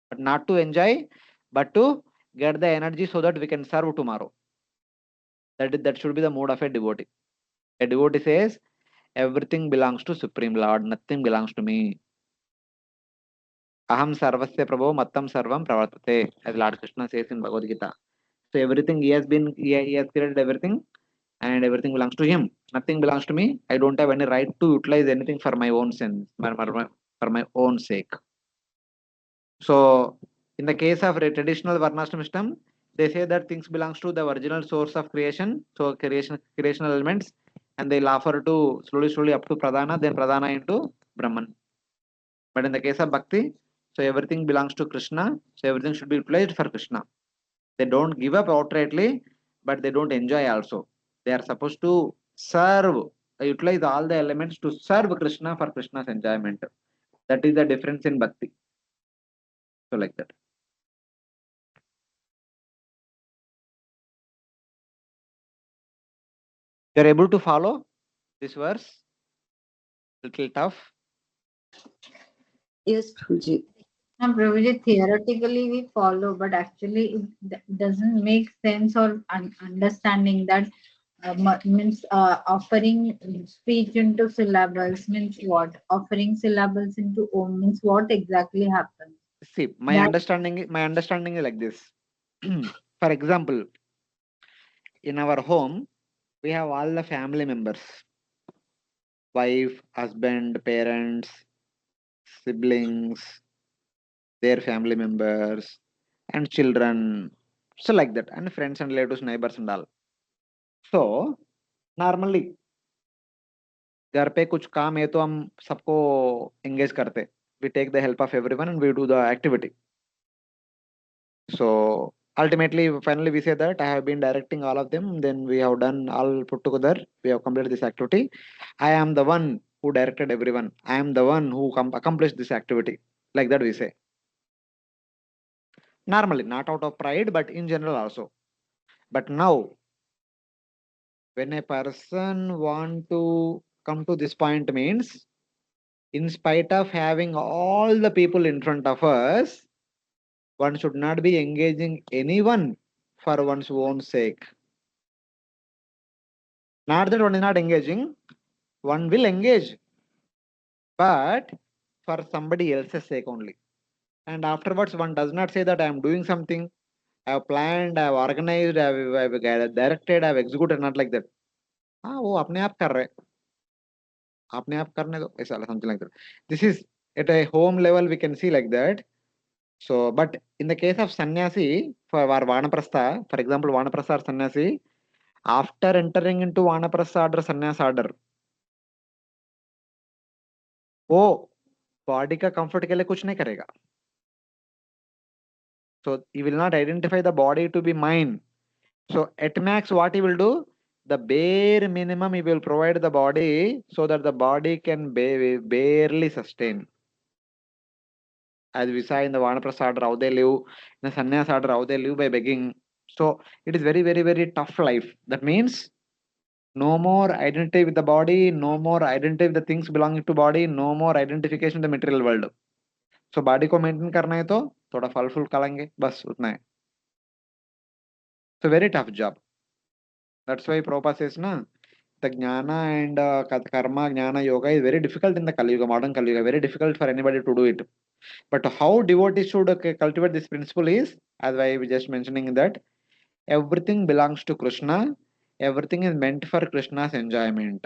But not to enjoy, but to get the energy so that we can serve tomorrow. That should be the mood of a devotee. A devotee says, everything belongs to Supreme Lord, nothing belongs to me. Aham sarvasya prabho mattam sarvam pravartate, as Lord Krishna says in Bhagavad Gita. So everything he has created everything, and everything belongs to him. Nothing belongs to me. I don't have any right to utilize anything for my own sense, for my own sake. So in the case of a traditional Varnashram system, they say that things belongs to the original source of creation. So creational elements, and they'll offer to slowly up to Pradhana, then Pradhana into Brahman. But in the case of Bhakti, so everything belongs to Krishna, so everything should be utilized for Krishna. They don't give up outrightly, but they don't enjoy also. They are supposed to serve, utilize all the elements to serve Krishna for Krishna's enjoyment. That is the difference in Bhakti. So like that. You're able to follow this verse? Little tough. Yes, Prabhuji. Now, Prabhuji, theoretically we follow, but actually it doesn't make sense or understanding that means offering speech into syllables means what? Offering syllables into om means what exactly happens? See, That my understanding is like this. For example, in our home, we have all the family members, wife, husband, parents, siblings, their family members, and children. So like that, and friends and relatives, neighbors and all. So normally घर पे कुछ काम है तो हम सबको engage करते. We take the help of everyone and we do the activity. So ultimately, finally, we say that I have been directing all of them. Then we have done all put together. We have completed this activity. I am the one who directed everyone. I am the one who accomplished this activity. Like that, we say. Normally, not out of pride, but in general also. But now, when a person want to come to this point means, in spite of having all the people in front of us, one should not be engaging anyone for one's own sake. Not that one is not engaging, one will engage, but for somebody else's sake only. And afterwards, one does not say that I am doing something, I have planned, I have organized, I have directed, I have executed, not like that. हाँ वो अपने आप कर रहे, अपने आप करने दो ऐसा something like that. This is at a home level we can see like that. So, but in the case of sannyasi, for our vanaprastha, for example, vanaprastha or sannyasi, after entering into vanaprastha order, sannyas order, वो body का comfort के लिए कुछ नहीं करेगा. So he will not identify the body to be mine. So at max, what he will do? The bare minimum he will provide the body so that the body can barely sustain. As we saw in the Vanaprastha order, how they live, in the Sannyas order, how they live by begging. So it is very, very, very tough life. That means no more identity with the body, no more identity with the things belonging to body, no more identification with the material world. So body को maintain करना है तो थोड़ा फल फूल खाएंगे बस उतना है. So very tough job. That's why Prabhupada says, na, the jnana and karma, jnana, yoga is very difficult in the Kali Yuga, modern Kali Yuga, very difficult for anybody to do it. But how devotees should cultivate this principle is, as I was just mentioning that, everything belongs to Krishna, everything is meant for Krishna's enjoyment.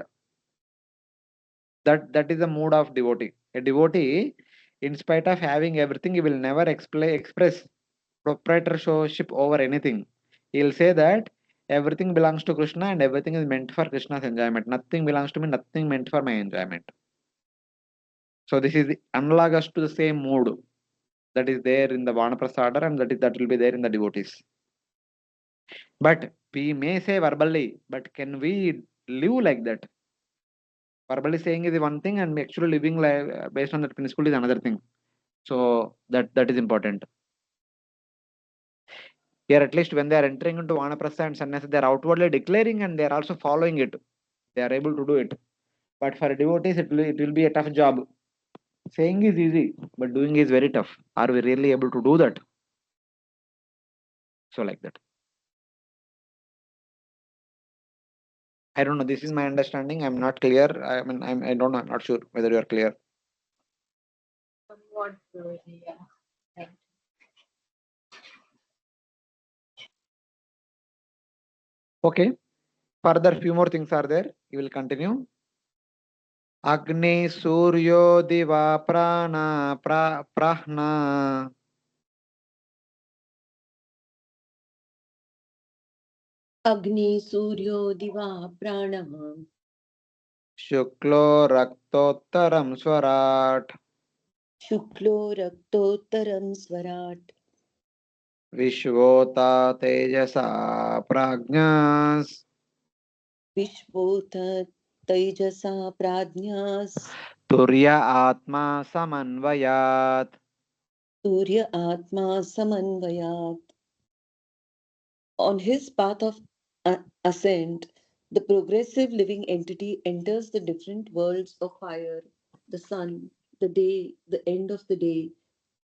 That is the mood of devotee. A devotee, in spite of having everything, he will never express proprietorship over anything. He'll say that everything belongs to Krishna and everything is meant for Krishna's enjoyment. Nothing belongs to me, nothing meant for my enjoyment. So this is analogous to the same mood that is there in the Vanaprastha and that will be there in the devotees. But we may say verbally, but can we live like that? Verbally saying is one thing and actually living based on that principle is another thing. So that is important. Here, at least when they are entering into Vanaprastha and Sannyasa, they are outwardly declaring and they are also following it. They are able to do it. But for devotees, it will be a tough job. Saying is easy, but doing is very tough. Are we really able to do that? So like that. I don't know. This is my understanding. I'm not clear. I mean, I don't know. I'm not sure whether you are clear. somewhat, yeah. Right. Okay. Further, few more things are there. You will continue. Agni Suryo Diva Prana Prahna Agni, Suryo, Diva, Prana, Shuklo Raktottaram Swarat Shuklo, Raktottaram, Swarat, Vishvota Tejasa Prajnas Vishvota, Tejasa, Pradnyas, Turya Atma Samanvayat. Surya, Atma, Samanvayat. On his path of ascent, The progressive living entity enters the different worlds of fire, the sun, the day, the end of the day,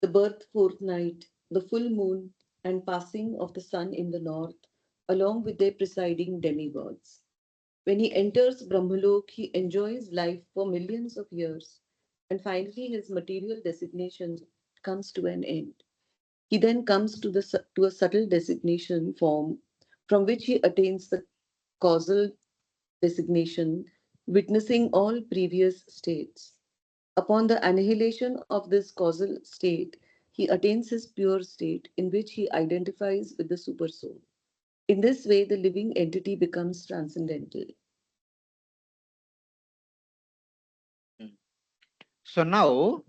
the birth fortnight, the full moon, and passing of the sun in the north, along with their presiding demigods. When he enters Brahmalok, he enjoys life for millions of years, and finally his material designation comes to an end. He then comes to a subtle designation form from which he attains the causal designation, witnessing all previous states. Upon the annihilation of this causal state, he attains his pure state in which he identifies with the supersoul. In this way, the living entity becomes transcendental. So now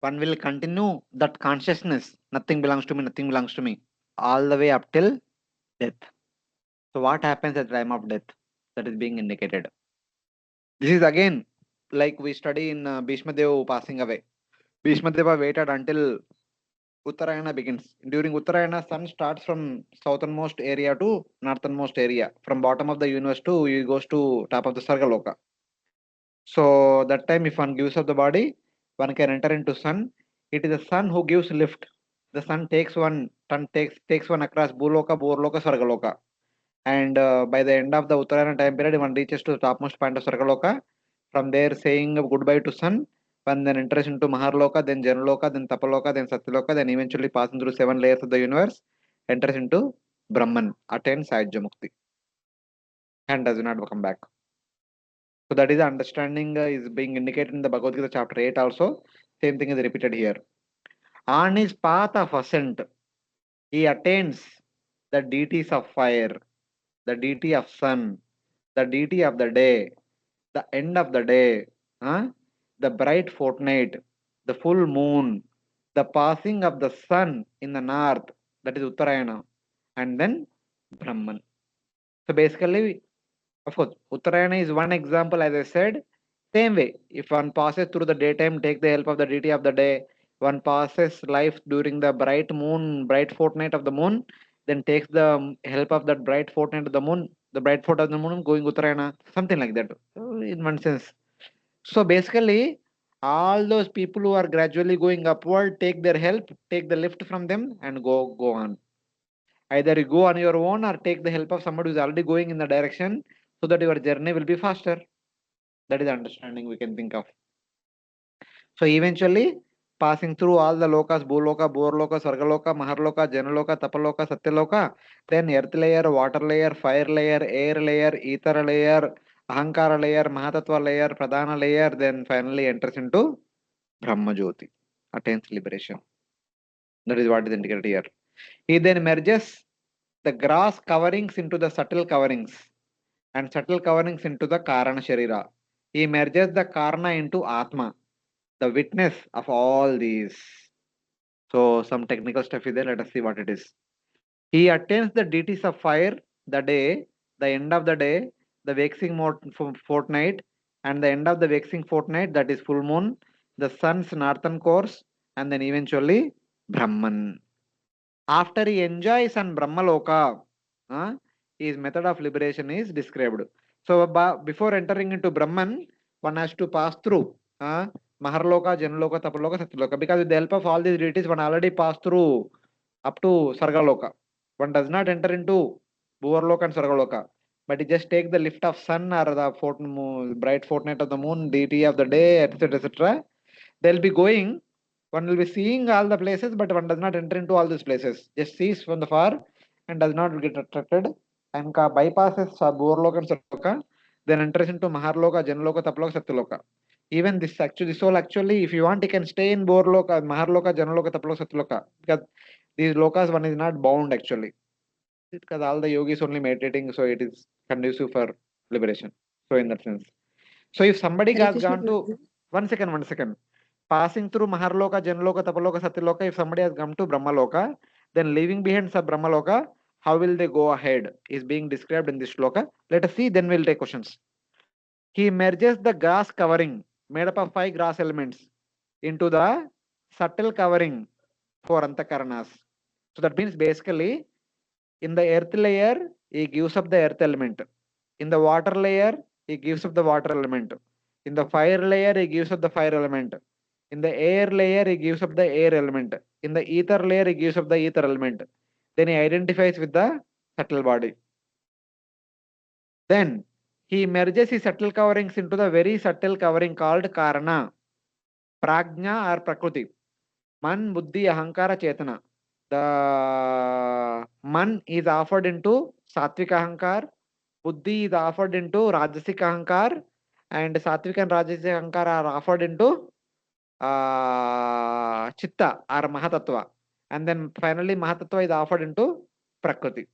one will continue that consciousness, nothing belongs to me, nothing belongs to me, all the way up till death. So what happens at the time of death? That is being indicated. This is again like we study in Bhishma Deva passing away. Bhishma Deva waited until Uttarayana begins. During Uttarayana, sun starts from southernmost area to northernmost area. From bottom of the universe to he goes to top of the Sargaloka. So that time, if one gives up the body, one can enter into sun. It is the sun who gives lift. The sun takes one across Bhuloka, Bhurloka, Sargaloka. And by the end of the Uttarayana time period, one reaches to the topmost point of Sargaloka. From there, saying goodbye to sun, one then enters into Maharloka, then Janaloka, then Tapaloka, then Satyaloka, then eventually passing through 7 layers of the universe, enters into Brahman, attains Sajya Mukti, and does not come back. So that is the understanding is being indicated in the Bhagavad Gita chapter 8 also. Same thing is repeated here. On his path of ascent, he attains the deities of fire, the deity of sun, the deity of the day, the end of the day, the bright fortnight, the full moon, the passing of the sun in the north, that is Uttarayana, and then Brahman. So basically, of course, Uttarayana is one example, as I said. Same way, if one passes through the daytime, take the help of the deity of the day. One passes life during the bright moon, bright fortnight of the moon, then takes the help of that bright fortnight of the moon, the bright fort of the moon, going Uttarayana, something like that, in one sense. So basically, all those people who are gradually going upward, take their help, take the lift from them, and go on. Either you go on your own or take the help of somebody who is already going in the direction, so that your journey will be faster. That is the understanding we can think of. So eventually, passing through all the lokas, Bhuloka, Bhurloka, Sargaloka, Maharloka, Janaloka, Tapaloka, Satyaloka, then earth layer, water layer, fire layer, air layer, ether layer, Ahankara layer, Mahatattva layer, Pradhana layer, then finally enters into Brahma Jyoti, attains liberation. That is what is indicated here. He then merges the grass coverings into the subtle coverings, and subtle coverings into the Karana Sharira. He merges the Karna into Atma, the witness of all these. So some technical stuff is there. Let us see what it is. He attains the deities of fire, the day, the end of the day, the waxing fortnight, and the end of the waxing fortnight, that is full moon, the sun's northern course, and then eventually Brahman. After he enjoys on Brahmaloka, his method of liberation is described. So before entering into Brahman, one has to pass through Maharloka, Janaloka, Tapaloka, Satyaloka. Because with the help of all these deities, one already passed through up to Sargaloka. One does not enter into Bhuvarloka and Sargaloka. But he just take the lift of sun or the bright fortnight of the moon, deity of the day, etc. etc. They'll be going, one will be seeing all the places, but one does not enter into all these places. Just sees from the far and does not get attracted and bypasses Bhurloka and Sarloka, then enters into Maharloka, Janaloka, Tapaloka, Satyaloka. Even this soul actually, if you want, you can stay in Bhurloka, Maharloka, Janaloka, Tapaloka, Satyaloka. Because these lokas, one is not bound actually. Because all the yogis only meditating, so it is conducive for liberation. So in that sense. So if somebody Hare has Krishna, gone to, Prabhuji. one second. Passing through Maharloka, Janaloka, Tapaloka, Satyaloka, if somebody has come to Brahmaloka, then leaving behind sub Brahmaloka, how will they go ahead? Is being described in this shloka. Let us see, then we'll take questions. He merges the grass covering made up of 5 grass elements into the subtle covering for Antakaranas. So that means basically in the earth layer, he gives up the earth element. In the water layer, he gives up the water element. In the fire layer, he gives up the fire element. In the air layer, he gives up the air element. In the ether layer, he gives up the ether element. Then he identifies with the subtle body. Then he merges his subtle coverings into the very subtle covering called Karana, Prajna or Prakriti. Man, Buddhi, Ahankara, Chetana. The Man is offered into Satvik Ahankar, Buddhi is offered into Rajasik Ahankar, and Satvik and Rajasik Ahankar are offered into Chitta or Mahatattva. And then finally Mahatattva is offered into Prakriti.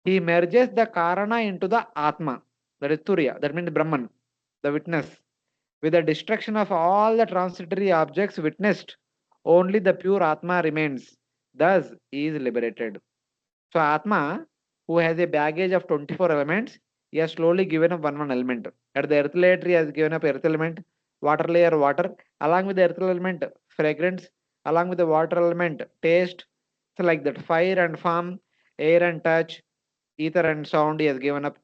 He merges the Karana into the Atma, that is Turiya, that means Brahman, the witness. With the destruction of all the transitory objects witnessed, only the pure Atma remains. Thus, he is liberated. So, Atma, who has a baggage of 24 elements, he has slowly given up one element. At the earth layer, he has given up earth element, water layer, water, along with the earth element, fragrance, along with the water element, taste. So, like that, fire and form, air and touch, ether and sound, he has given up.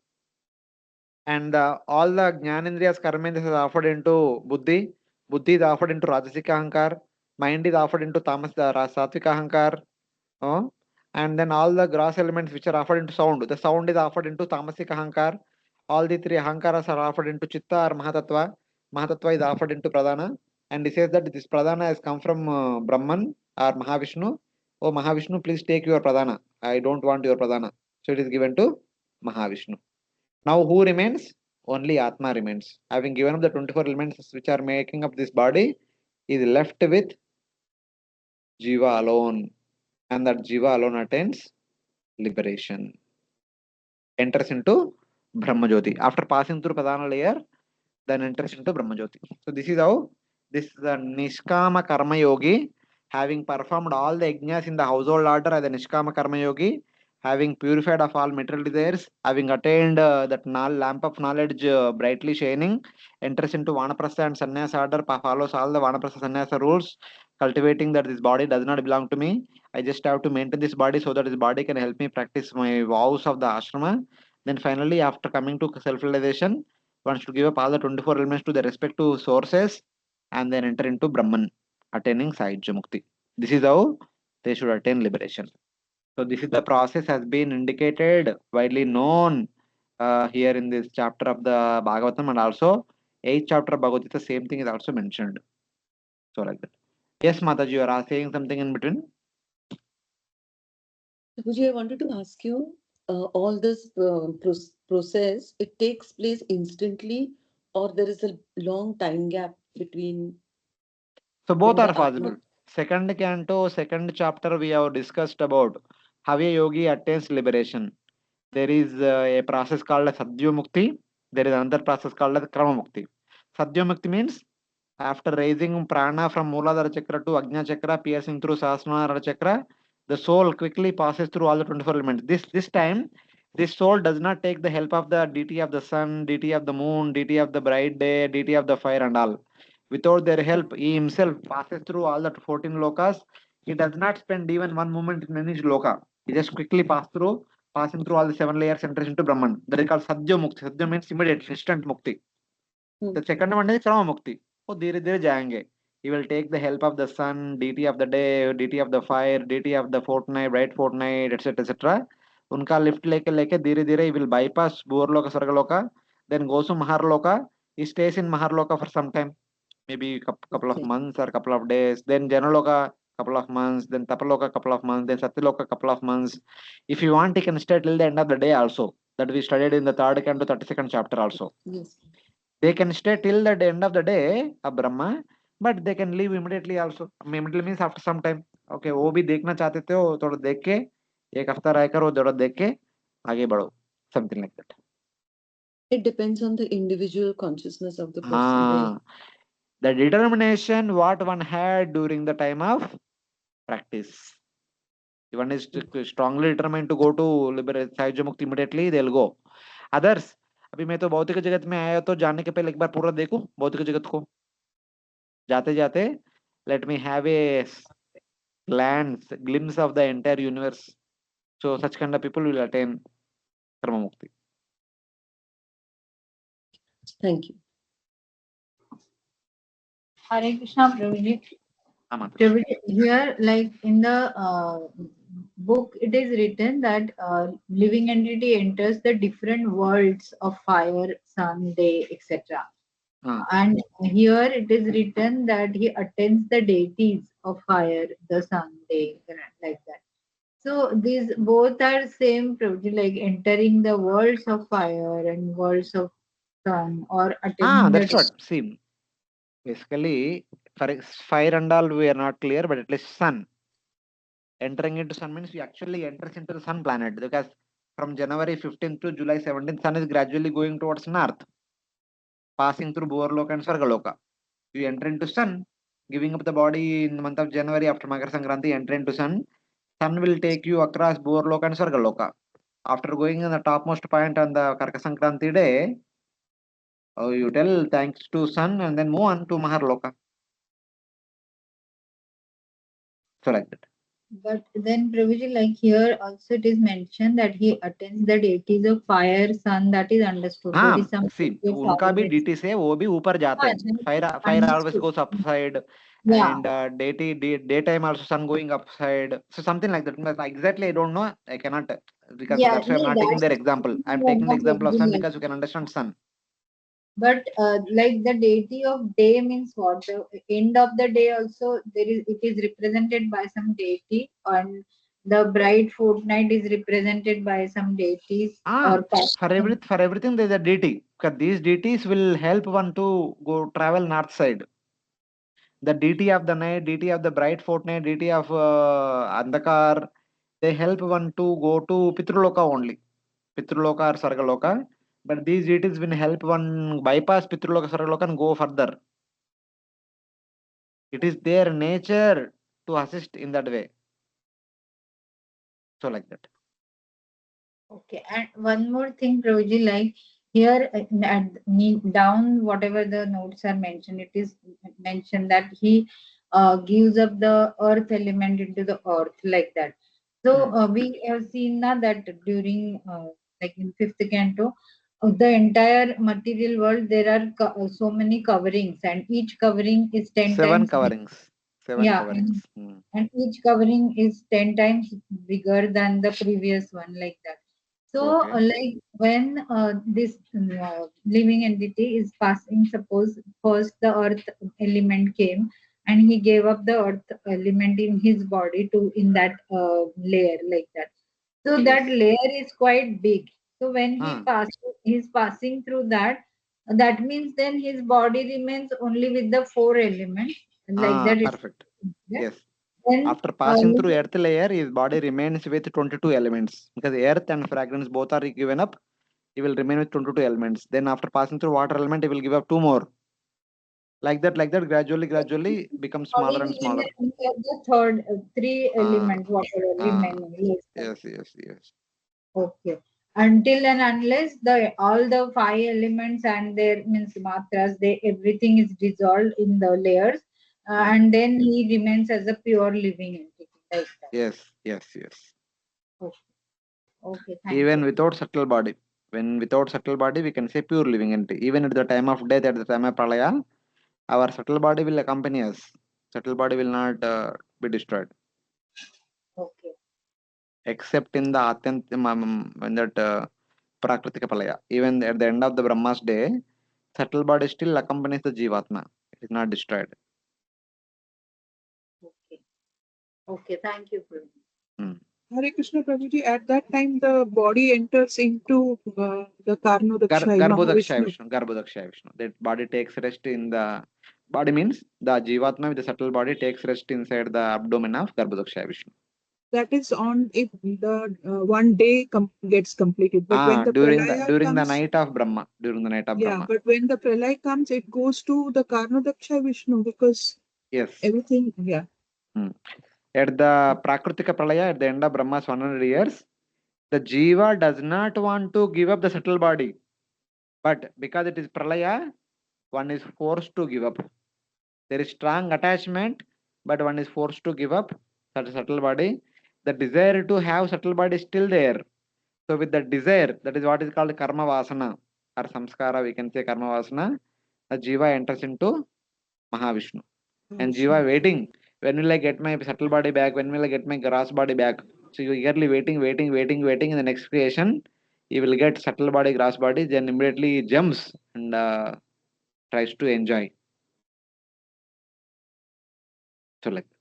And all the Jnanendriyas, Karmendriyas is offered into Buddhi. Buddhi is offered into Rajasika Ahankar. Mind is offered into Tamas, Satvika Ahankar. And then all the gross elements which are offered into sound. The sound is offered into Tamasika Ahankar. All the three Ahankaras are offered into Chitta or Mahatattva. Mahatattva is offered into Pradhana. And he says that this Pradhana has come from Brahman or Mahavishnu. Oh, Mahavishnu, please take your Pradhana. I don't want your Pradhana. So it is given to Mahavishnu. Now who remains? Only Atma remains. Having given up the 24 elements which are making up this body, is left with Jiva alone. And that Jiva alone attains liberation. Enters into Brahmajyoti. After passing through Pradhana layer, then enters into Brahmajyoti. So this is how this the Nishkama Karma Yogi, having performed all the yajnas in the household order as a Nishkama Karma Yogi, having purified of all material desires, having attained that lamp of knowledge brightly shining, enters into Vanaprastha and Sannyasa order, follows all the Vanaprastha Sannyasa rules, cultivating that this body does not belong to me. I just have to maintain this body so that this body can help me practice my vows of the ashrama. Then finally, after coming to self-realization, one should give up all the 24 elements to the respective sources and then enter into Brahman, attaining Sahajya Mukti. This is how they should attain liberation. So this is the process has been indicated, widely known here in this chapter of the Bhagavatam, and also 8th chapter of Bhagavad Gita, same thing is also mentioned. So like that. Yes, Mataji, you are saying something in between? Guruji, I wanted to ask you, all this process, it takes place instantly, or there is a long time gap between So both when are the possible. Atma? Second canto, second chapter, we have discussed about how a yogi attains liberation. There is a process called as Sadhya Mukti. There is another process called as Krama Mukti. Sadhya Mukti means after raising prana from Mooladhara Chakra to Ajna Chakra, piercing through Sahasrara Chakra, the soul quickly passes through all the 24 elements. This time, this soul does not take the help of the deity of the sun, deity of the moon, deity of the bright day, deity of the fire and all. Without their help, he himself passes through all the 14 lokas. He does not spend even one moment in any loka. He just quickly passing through all the 7 layers, enters into Brahman. That is called Sadhya Mukti. Sadhya means immediate, instant Mukti. The second one is Krama Mukti. वो धीरे धीरे जाएंगे. He will take the help of the sun, deity of the day, deity of the fire, deity of the fortnight, bright fortnight, etc. etc. उनका lift लेके लेके धीरे धीरे he will bypass Bhurloka Sargaloka, then goes to Maharloka. He stays in Maharloka for some time, maybe couple of Okay. months or couple of days. Then Janaloka couple of months, then Tapaloka couple of months, then Satyaloka couple of months. If you want, he can stay till the end of the day also. That we studied in the 3rd canto 32nd chapter also. Yes. They can stay till the end of the day of Brahma, but they can leave immediately also. Immediately means after some time. Okay, वो भी देखना चाहते थे, वो थोड़ा देख के एक हफ्ता रहकर वो थोड़ा देख के आगे बढ़ो, something like that. It depends on the individual consciousness of the person, right? हाँ, the determination what one had during the time of practice. If one is strongly determined to go to liberate Sahajya Mukti immediately, they'll go. Others, अभी मैं तो भौतिक जगत में आया तो जाने के पहले एक बार पूरा देखूं भौतिक जगत को. जाते जाते let me have a glimpse of the entire universe. So such kind of people will attain Karmamukti. Thank you. Hare Krishna, Prabhuji. Amata. Prabhuji, here, like in the book, it is written that living entity enters the different worlds of fire, sun, day, etc. Ah. And here it is written that he attends the deities of fire, the sun, day, like that. So these both are same, Prabhuji, like entering the worlds of fire and worlds of sun, or attending That's the what. See, basically, for fire and all, we are not clear, but at least sun. Entering into sun means we actually enters into the sun planet, because from January 15th to July 17th, sun is gradually going towards north, passing through Bhurloka and Svargaloka. You enter into sun, giving up the body in the month of January after Makar Sankranti, enter into sun. Sun will take you across Bhurloka and Svargaloka. After going in the topmost point on the Karka Sankranti day, you tell thanks to sun and then move on to Maharloka. So like that. But then, Prabhuji, like here also it is mentioned that he attends the deities of fire, sun, that is understood. There is some See, deity of उनका भी fire. DT से वो भी ऊपर जाते हैं. Then Fire always understood. goes upside, Yeah. and daytime also sun going upside. So something like that. But exactly, I don't know. I cannot, because Yeah, that's why I'm no, not taking that's their example. I'm one taking the of example of sun regular. because you can understand sun. But like the deity of day means what? The end of the day also it is represented by some deity, and the bright fortnight is represented by some deities or For everything there's a deity. Because these deities will help one to go travel north side. The deity of the night, deity of the bright fortnight, deity of Andakar, they help one to go to Pitruloka only. Pitruloka or Sargaloka. But these deities will help one bypass Pitruloka, Sargaloka and go further. It is their nature to assist in that way. So like that. Okay, and one more thing, Prabhuji, like here down whatever the notes are mentioned, it is mentioned that he gives up the earth element into the earth like that. So we have seen now that during like in fifth canto, the entire material world there are so many coverings, and each covering is 7 10 times coverings. 7 yeah, coverings. and each covering is 10 times bigger than the previous one, like that. So, Okay. like when this living entity is passing, suppose first the earth element came and he gave up the earth element in his body to in that layer, like that. So that layer is quite big. So when he's passing through that, that means then his body remains only with the four elements, like that. Perfect. Yeah. Yes. Then After passing through earth layer, his body remains with 22 elements. Because earth and fragrance both are given up, he will remain with 22 elements. Then after passing through water element, he will give up 2 more. Like that, gradually becomes smaller and smaller. the third three element, whatever remaining. Yes. Okay. Until and unless the all the five elements and their means matras, they everything is dissolved in the layers, and then he remains as a pure living entity. Like that. Yes. Okay. Okay. Thank Even you. without subtle body. When without subtle body, we can say pure living entity. Even at the time of death, at the time of pralaya, our subtle body will accompany us. Subtle body will not be destroyed. Okay. Except in the when that Prakritika Palaya. Even at the end of the Brahma's day, subtle body still accompanies the Jivatma. It is not destroyed. Okay. Okay. Thank you, Prabhu. Hare Krishna Prabhuji, at that time the body enters into the Karnodakshaya Garbhodakshaya Mahavishnu. Vishnu. Garbhodakshaya Vishnu. That body takes rest in the body means the Jivatma with the subtle body takes rest inside the abdomen of Garbhodakshaya Vishnu. That is on if the one day gets completed. But when the During pralaya the comes, night of Brahma. During the night of yeah, Brahma. but when the pralaya comes, it goes to the Karnodakshaya Vishnu because Yes. everything, yeah. At the Prakritika Pralaya, at the end of Brahma's 100 years, the Jiva does not want to give up the subtle body. But because it is Pralaya, one is forced to give up. There is strong attachment, but one is forced to give up that subtle body. The desire to have subtle body is still there. So with the desire, that is what is called karma vasana or samskara, we can say karma vasana, the jiva enters into Mahavishnu. And jiva waiting, when will I get my subtle body back? When will I get my gross body back? So you eagerly waiting. In the next creation, he will get subtle body, gross body. Then immediately he jumps and tries to enjoy. So like that.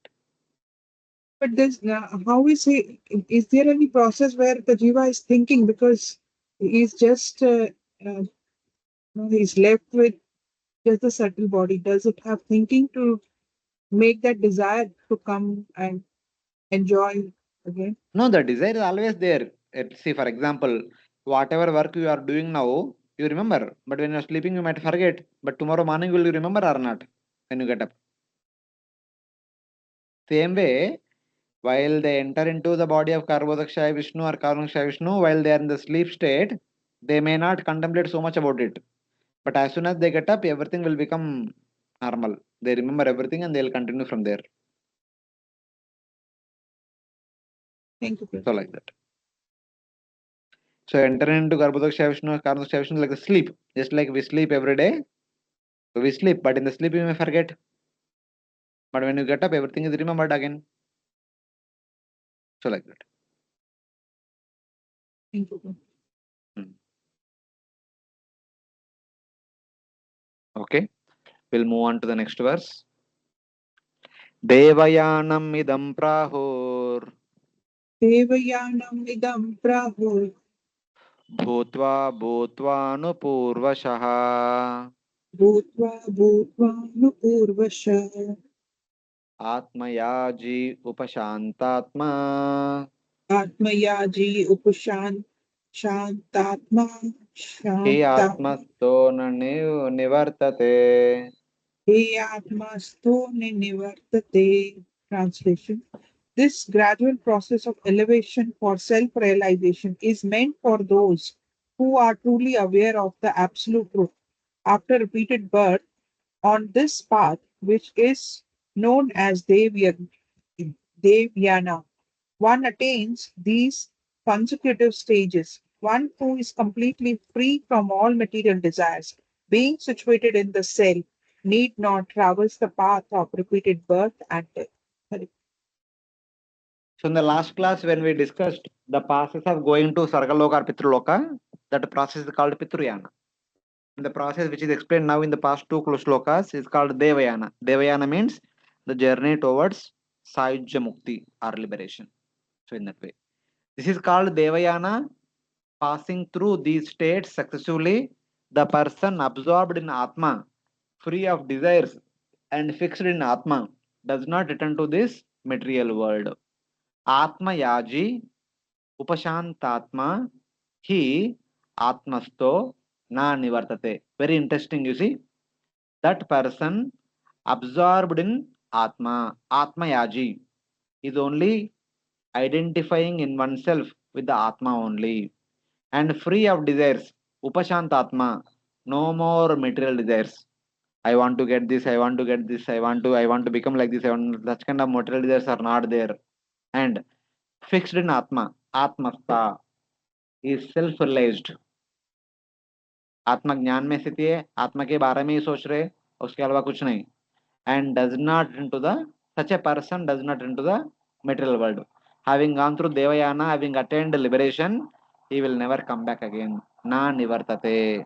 But there's how is he? Is there any process where the jiva is thinking because he's just he's left with just the subtle body? Does it have thinking to make that desire to come and enjoy again? No, the desire is always there. See, for example, whatever work you are doing now, you remember. But when you are sleeping, you might forget. But tomorrow morning, will you remember or not? When you get up. Same way, while they enter into the body of Karbodaksha Vishnu or Karmaksha Vishnu, while they are in the sleep state, they may not contemplate so much about it. But as soon as they get up, everything will become normal. They remember everything and they'll continue from there. Thank you. So like that. So entering into Karbodaksha Vishnu or Karmaksha Vishnu like a sleep. Just like we sleep every day, we sleep, but in the sleep you may forget. But when you get up, everything is remembered again. So like that. Thank you. Okay. We'll move on to the next verse. Devayanam idam prahur Devayanam idam prahu bhutva bhutvanupurvashah bhutva bhutva nupurvasha atmayaji upashantatma atmayaji upashan shantatma he shanta atmasto nivartate. he atmasto nivartate. Translation. This gradual process of elevation for self realization is meant for those who are truly aware of the absolute truth. After repeated birth on this path, which is known as Devyana, one attains these consecutive stages. One who is completely free from all material desires, being situated in the self, need not traverse the path of repeated birth and death. Sorry. So in the last class, when we discussed the process of going to Sargaloka or Pitraloka, that process is called Pitruyana. And the process which is explained now in the past two shlokas is called Devayana. Devayana means the journey towards Sayujya Mukti or liberation. So in that way. This is called Devayana. Passing through these states successively, the person absorbed in Atma, free of desires and fixed in Atma, does not return to this material world. Atma Yaji Upashantatma He Atmasto Na Nivartate. Very interesting, you see. That person absorbed in Atma, Atma Yaji, is only identifying in oneself with the Atma only and free of desires. Upashantatma, no more material desires. I want to get this, I want to get this, I want to become like this, such kind of material desires are not there. And fixed in Atma, Atmasta is self-realized. आत्मा ज्ञान में स्थिति है, आत्मा के बारे में ही सोच रहे, उसके अलावा कुछ नहीं. And does not into the such a person does not into the material world. Having gone through Devayana, having attained liberation, he will never come back again. Na nivartate.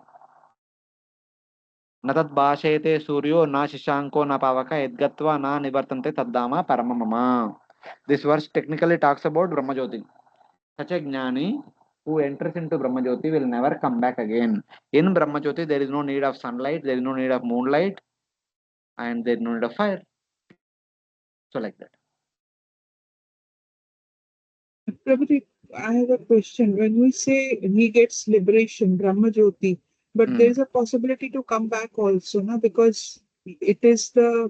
न तद्भाषयते सूर्यो न शशांको न पावक यद्गत्वा न निवर्तन्ते तद्धाम परममम. This verse technically talks about Brahmajyoti. Such a jnani who enters into Brahmajyoti will never come back again. In Brahmajyoti, there is no need of sunlight, there is no need of moonlight, and there is no need of fire. So like that. Prabhuji, I have a question. When we say he gets liberation, Brahma Jyoti, but there is a possibility to come back also, no? Because it is the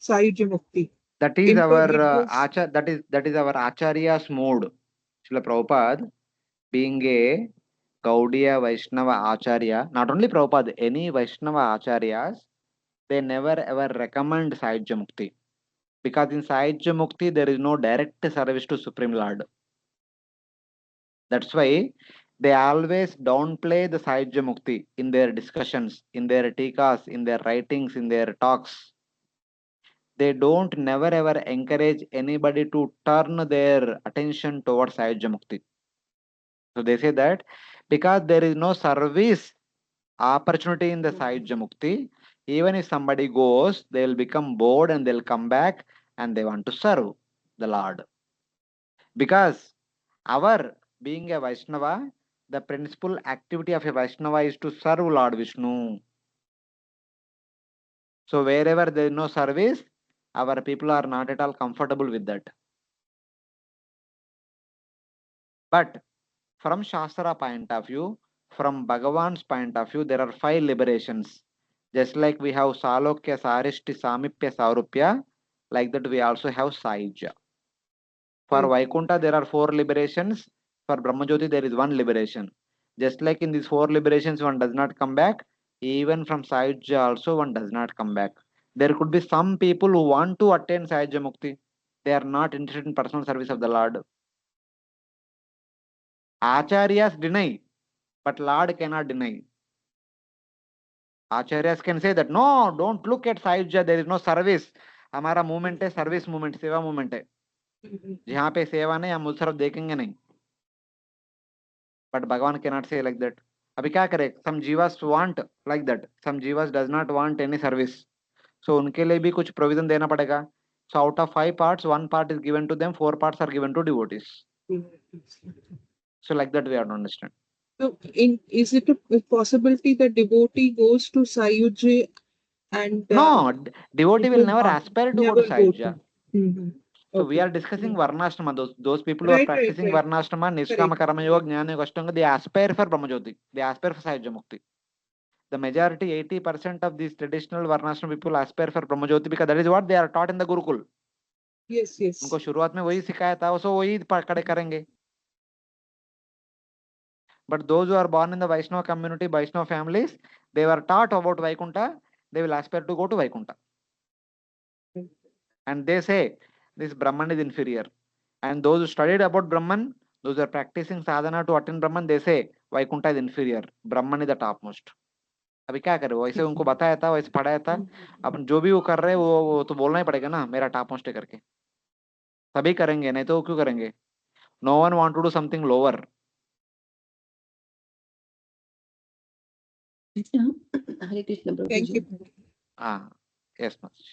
Sayuja Mukti. That is In our fact, it was that is our Acharya's mode. Srila Prabhupada, being a Gaudiya Vaishnava Acharya, not only Prabhupada, any Vaishnava Acharyas, they never ever recommend Sayujya Mukti. Because in Sayujya Mukti, there is no direct service to Supreme Lord. That's why They always downplay the Sahajya Mukti in their discussions, in their tikas, in their writings, in their talks. They don't never ever encourage anybody to turn their attention towards Sahajya Mukti. So they say that because there is no service opportunity in the Sahajya Mukti, even if somebody goes, they will become bored and they'll come back and they want to serve the Lord. Because our being a Vaishnava, the principal activity of a Vaishnava is to serve Lord Vishnu. So wherever there is no service, our people are not at all comfortable with that. But from Shastra point of view, from Bhagavan's point of view, there are 5 liberations. Just like we have Salokya, Sarishti, Samipya, Saurupya, like that we also have Saija. For Vaikunta, there are 4 liberations. For Brahmajyoti, there is 1 liberation. Just like in these 4 liberations, one does not come back. Even from Saija also, one does not come back. There could be some people who want to attain Saija Mukti. They are not interested in personal service of the Lord. Acharyas deny, but Lord cannot deny. Acharyas can say that no, don't look at Saija, there is no service. हमारा movement है service movement सेवा movement है जहाँ पे सेवा नहीं हम उस तरफ देखेंगे नहीं but Bhagavan cannot say like that. अभी क्या करे some jivas want like that, some jivas does not want any service, so उनके लिए भी कुछ provision देना पड़ेगा. So out of 5 parts, 1 part is given to them, 4 parts are given to devotees. So like that we have to understand. So, is it a possibility that devotee goes to Sayuja and No, devotee will never not- aspire to go never to go Sahaja. to? Mhm. So we Okay. are discussing Varnashrama. Those people who are Right, practicing right. Varnashrama, Niskama Karma Yoga, Jnana Yoga, Ashtanga, they aspire for Brahmajyoti. They aspire for Sahaja Mukti. The majority, 80% of these traditional Varnashrama people aspire for Brahmajyoti because that is what they are taught in the Gurukul. Yes, yes. उनको शुरुआत में वही सिखाया था, so वही पकड़े करेंगे. But those who are born in the Vaishnava community, Vaishnava families, they were taught about Vaikunta, they will aspire to go to Vaikunta. And they say this Brahman is inferior. And those who studied about Brahman, those who are practicing sadhana to attain Brahman, they say Vaikunta is inferior, Brahman is the topmost. अभी क्या करे, वैसे उनको बताया था, वैसे पढ़ाया था. अपन जो भी वो कर रहे हैं वो तो बोलना ही पड़ेगा ना, मेरा टॉप मोस्ट है करके. सभी करेंगे, नहीं तो क्यों करेंगे. No one want to do something lower. Hare Krishna, Thank Prabhuji. you. हाँ, yes, Master.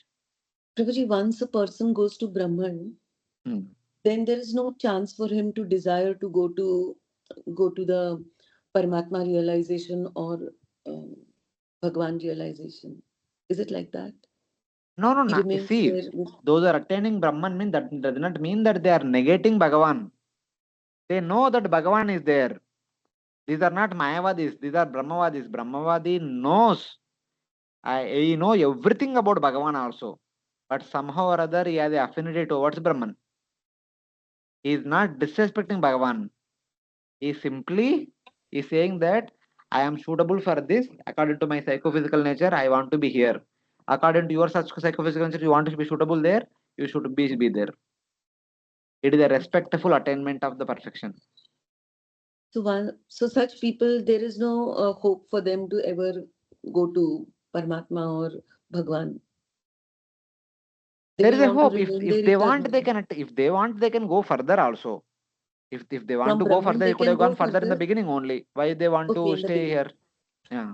Prabhuji, once a person goes to Brahman, then there is no chance for him to desire to go to the Paramatma realization or Bhagwan realization. Is it like that? No, no, He no. remains See, there with... those are attaining Brahman mean that does not mean that they are negating Bhagavan. They know that Bhagavan is there. These are not Mayavadis, these are Brahmavadis. Brahmavadi knows. He know everything about Bhagavan also. But somehow or other he has an affinity towards Brahman. He is not disrespecting Bhagavan. He simply is saying that I am suitable for this according to my psychophysical nature. I want to be here. According to your psychophysical nature, you want to be suitable there. You should be there. It is a respectful attainment of the perfection. So such people, there is no hope for them to ever go to Paramatma or Bhagwan. There is a hope. If They want, they can. If they want, they can go further also. If they want to go further, they could have gone further in the beginning only. Why they want to stay here? Yeah.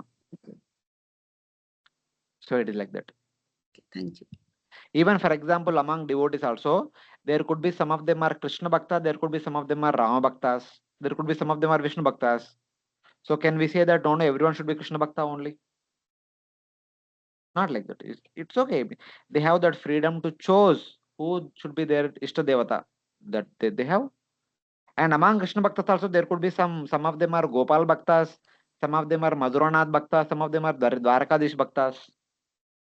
So it is like that. Okay, thank you. Even for example, among devotees also, there could be some of them are Krishna Bhakta, there could be some of them are Rama Bhaktas, there could be some of them are Vishnu Bhaktas. So can we say that no, everyone should be Krishna Bhakta only? Not like that. It's okay. They have that freedom to choose who should be their Ishta Devata. That they have. And among Krishna Bhaktas also, there could be some of them are Gopal Bhaktas, some of them are Madhuranath Bhaktas, some of them are Dwarakadish Bhaktas.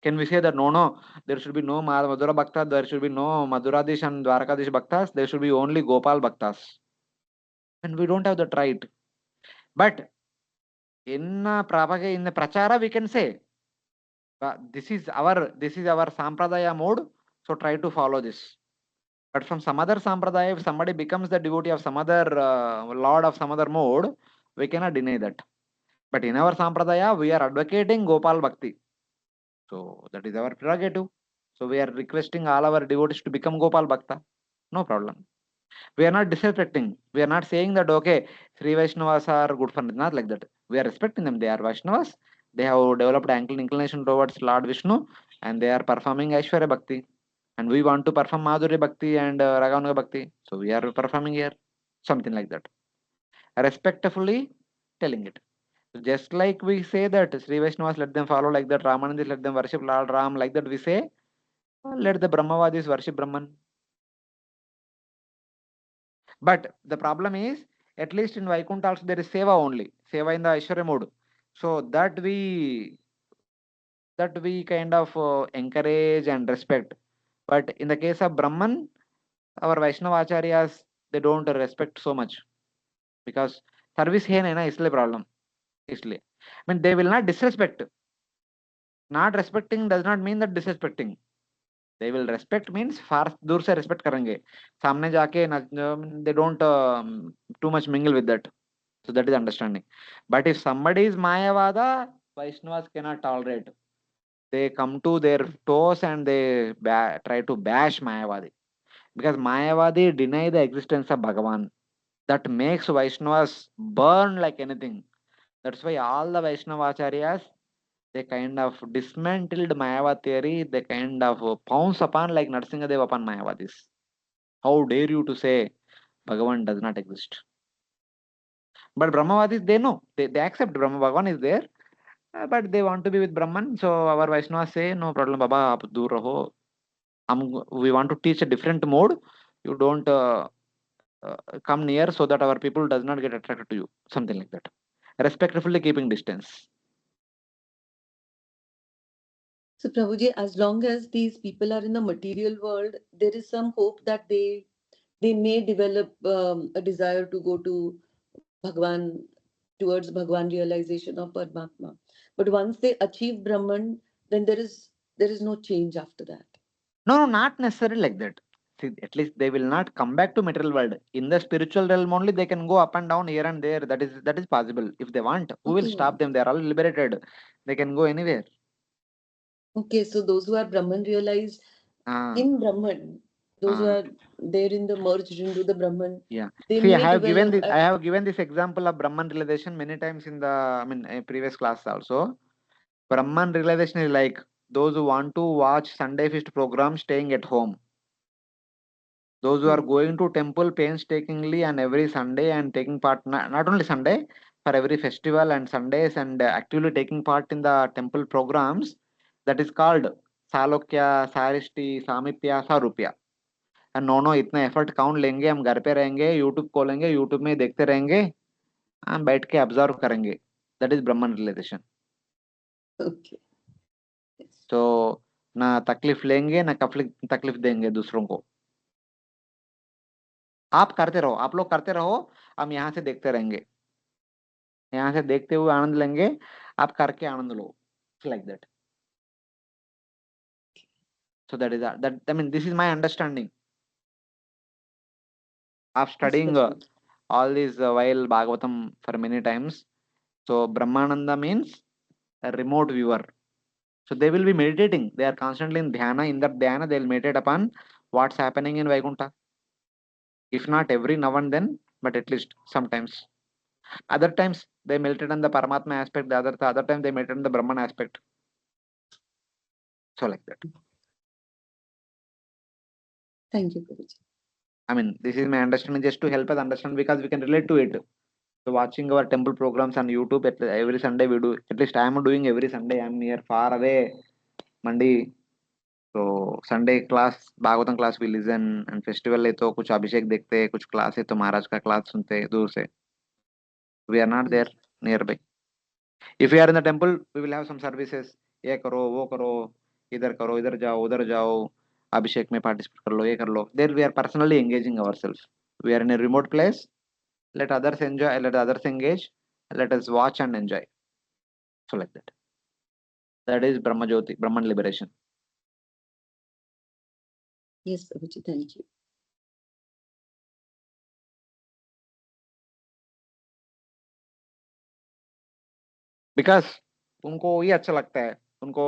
Can we say that no, there should be no Madhura Bhakta, there should be no Madhuradish and Dwarakadish Bhaktas, there should be only Gopal Bhaktas? And we don't have that right. But in the Prachara, we can say, this is our Sampradaya mode, so try to follow this. But from some other Sampradaya, if somebody becomes the devotee of some other Lord of some other mode, We cannot deny that. But in our Sampradaya, we are advocating Gopal Bhakti. So that is our prerogative. So we are requesting all our devotees to become Gopal Bhakta. No problem. We are not disrespecting. We are not saying that, okay, Sri Vaishnavas are good for not like that. We are respecting them. They are Vaishnavas. They have developed inclination towards Lord Vishnu and they are performing Aishwarya Bhakti. And we want to perform Madhurya Bhakti and Raganuga Bhakti. So we are performing here. Something like that. Respectfully telling it. Just like we say that Sri Vaishnavas let them follow like that, Ramanandis let them worship Lord Ram, like that we say, let the Brahmavadis worship Brahman. But the problem is, at least in Vaikuntha also there is Seva only, Seva in the Aishwarya mode. So that we kind of encourage and respect. But in the case of Brahman, our Vaishnava Acharyas, they don't respect so much because service hai nahi na isliye problem. Isliye. I mean, they will not disrespect. Not respecting does not mean that disrespecting. They will respect means far दूर से respect करेंगे. सामने जाके they don't too much mingle with that. So that is understanding. But if somebody is Mayavada, Vaishnavas cannot tolerate. They come to their toes and they try to bash Mayavadi. Because Mayavadi deny the existence of Bhagavan. That makes Vaishnavas burn like anything. That's why all the Vaishnava Acharyas, they kind of dismantled Mayavad theory. They kind of pounce upon like Narsingadev upon Mayavadis. How dare you to say Bhagavan does not exist? But Brahmavadis, they know. They accept Brahma Bhagavan is there. But they want to be with Brahman. So our Vaishnavas say, no problem, Baba, aap dur raho. We want to teach a different mode. You don't come near so that our people does not get attracted to you. Something like that. Respectfully keeping distance. So, Prabhuji, as long as these people are in the material world, there is some hope that they may develop a desire to go to Bhagwan, towards Bhagwan realization of Paramatma. But once they achieve Brahman, then there is no change after that. No, not necessarily like that. See, at least they will not come back to material world. In the spiritual realm only, they can go up and down here and there. That is possible if they want. Who will Okay. stop them? They are all liberated. They can go anywhere. Okay, so those who are Brahman realized Ah, in Brahman, those who ah, are there in the merged into the Brahman, yeah. they See, may develop. I have given this example of Brahman realization many times in the previous class also. Brahman realization is like those who want to watch Sunday feast program staying at home. Those who are going to temple painstakingly on every Sunday and taking part, not only Sunday, for every festival and Sundays and actively taking part in the temple programs, that is called Salokya, Saristi, Samipya, Sarupya. And no, इतना effort कौन लेंगे, हम घर पे रहेंगे, YouTube खोलेंगे, YouTube में देखते रहेंगे, हम बैठ के ऑब्जर्व करेंगे. That is Brahman realisation. Okay. Yes. तो ना तकलीफ लेंगे ना तकलीफ देंगे दूसरों को. आप करते रहो, आप लोग करते रहो, हम यहाँ से देखते रहेंगे, यहाँ से देखते हुए आनंद लेंगे, आप करके आनंद लो. Like that. So that is that. I mean, this is my understanding of Yes, studying Prabhuji. all these while Bhagavatam for many times. So Brahmananda means a remote viewer. So they will be meditating. They are constantly in dhyana. In that dhyana, they will meditate upon what's happening in Vaikuntha. If not every now and then, but at least sometimes. Other times they meditate on the Paramatma aspect. The other time they meditate on the Brahman aspect. So like that. Thank you, Prabhuji. I mean, this is my understanding just to help us understand because we can relate to it. So watching our temple programs on YouTube every Sunday we do. At least I am doing every Sunday. I am here far away, Mandi. So Sunday class, Bhagavatam class we listen and festival है तो कुछ अभिषेक देखते हैं, कुछ class है तो महाराज का class सुनते हैं दूर से. We are not there nearby. If we are in the temple, we will have some services. ये करो, वो करो, इधर जाओ, उधर जाओ, अभिषेक में participate कर लो, ये कर लो. There we are personally engaging ourselves. We are in a remote place. Let others enjoy, let others engage. Let us watch and enjoy. So like that. That is Brahma Jyoti, Brahman liberation. Yes, Prabhuji, thank you. Because उनको ये अच्छा लगता है, उनको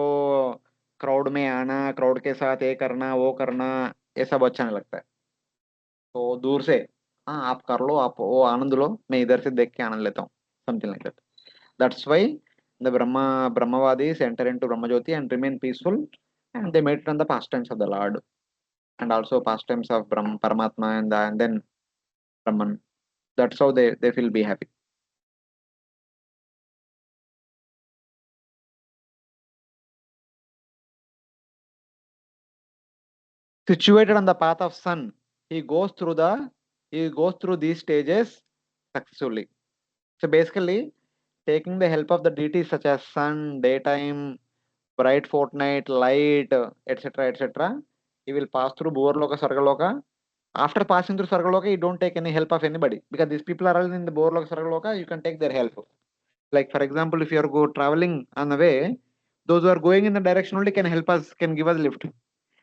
crowd में आना, crowd के साथ ये करना वो करना, ये सब अच्छा नहीं लगता है। तो दूर से, हाँ आप कर लो, आप वो आनंद लो, मैं इधर से देख के आनंद लेता हूँ, something like that. That's why the Brahmavadis enter into Brahmajyoti and remain peaceful, and they meditate on the pastimes of the Lord, and also pastimes of Paramatma, and then Brahman. That's how they feel be happy. Situated on the path of sun, he goes through these stages successfully. So basically, taking the help of the deities such as sun, daytime, bright fortnight, light, etc., etc., he will pass through Bhurloka, Sargaloka. After passing through Sargaloka, you don't take any help of anybody, because these people are all in the Bhurloka, Sargaloka. You can take their help. Like for example, if you are traveling on the way, those who are going in the direction only can help us, can give us lift,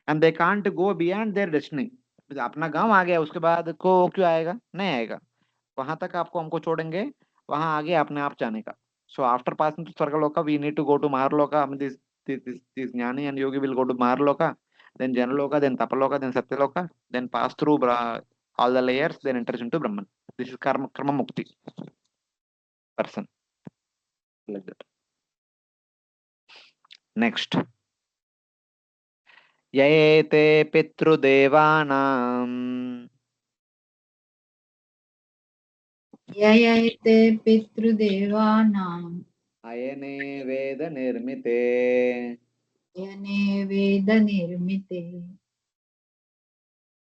and they can't go beyond their destiny. अपना गांव आ गया, उसके बाद को क्यों आएगा, नहीं आएगा, वहां तक आपको हमको छोड़ेंगे, वहां आगे अपने आप जाने का. So after passing to Sargaloka, we need to go to Maharloka. I mean, this Jnani and Yogi will go to Maharloka, then Janaloka, then Tapaloka, then Satyaloka, then pass through all the layers, then enters into Brahman. This is karma mukti person, like that. Next. Yaete pitrudevanam ययैते पितृदेवानां ayane veda nirmite यने वेदनिर्मिते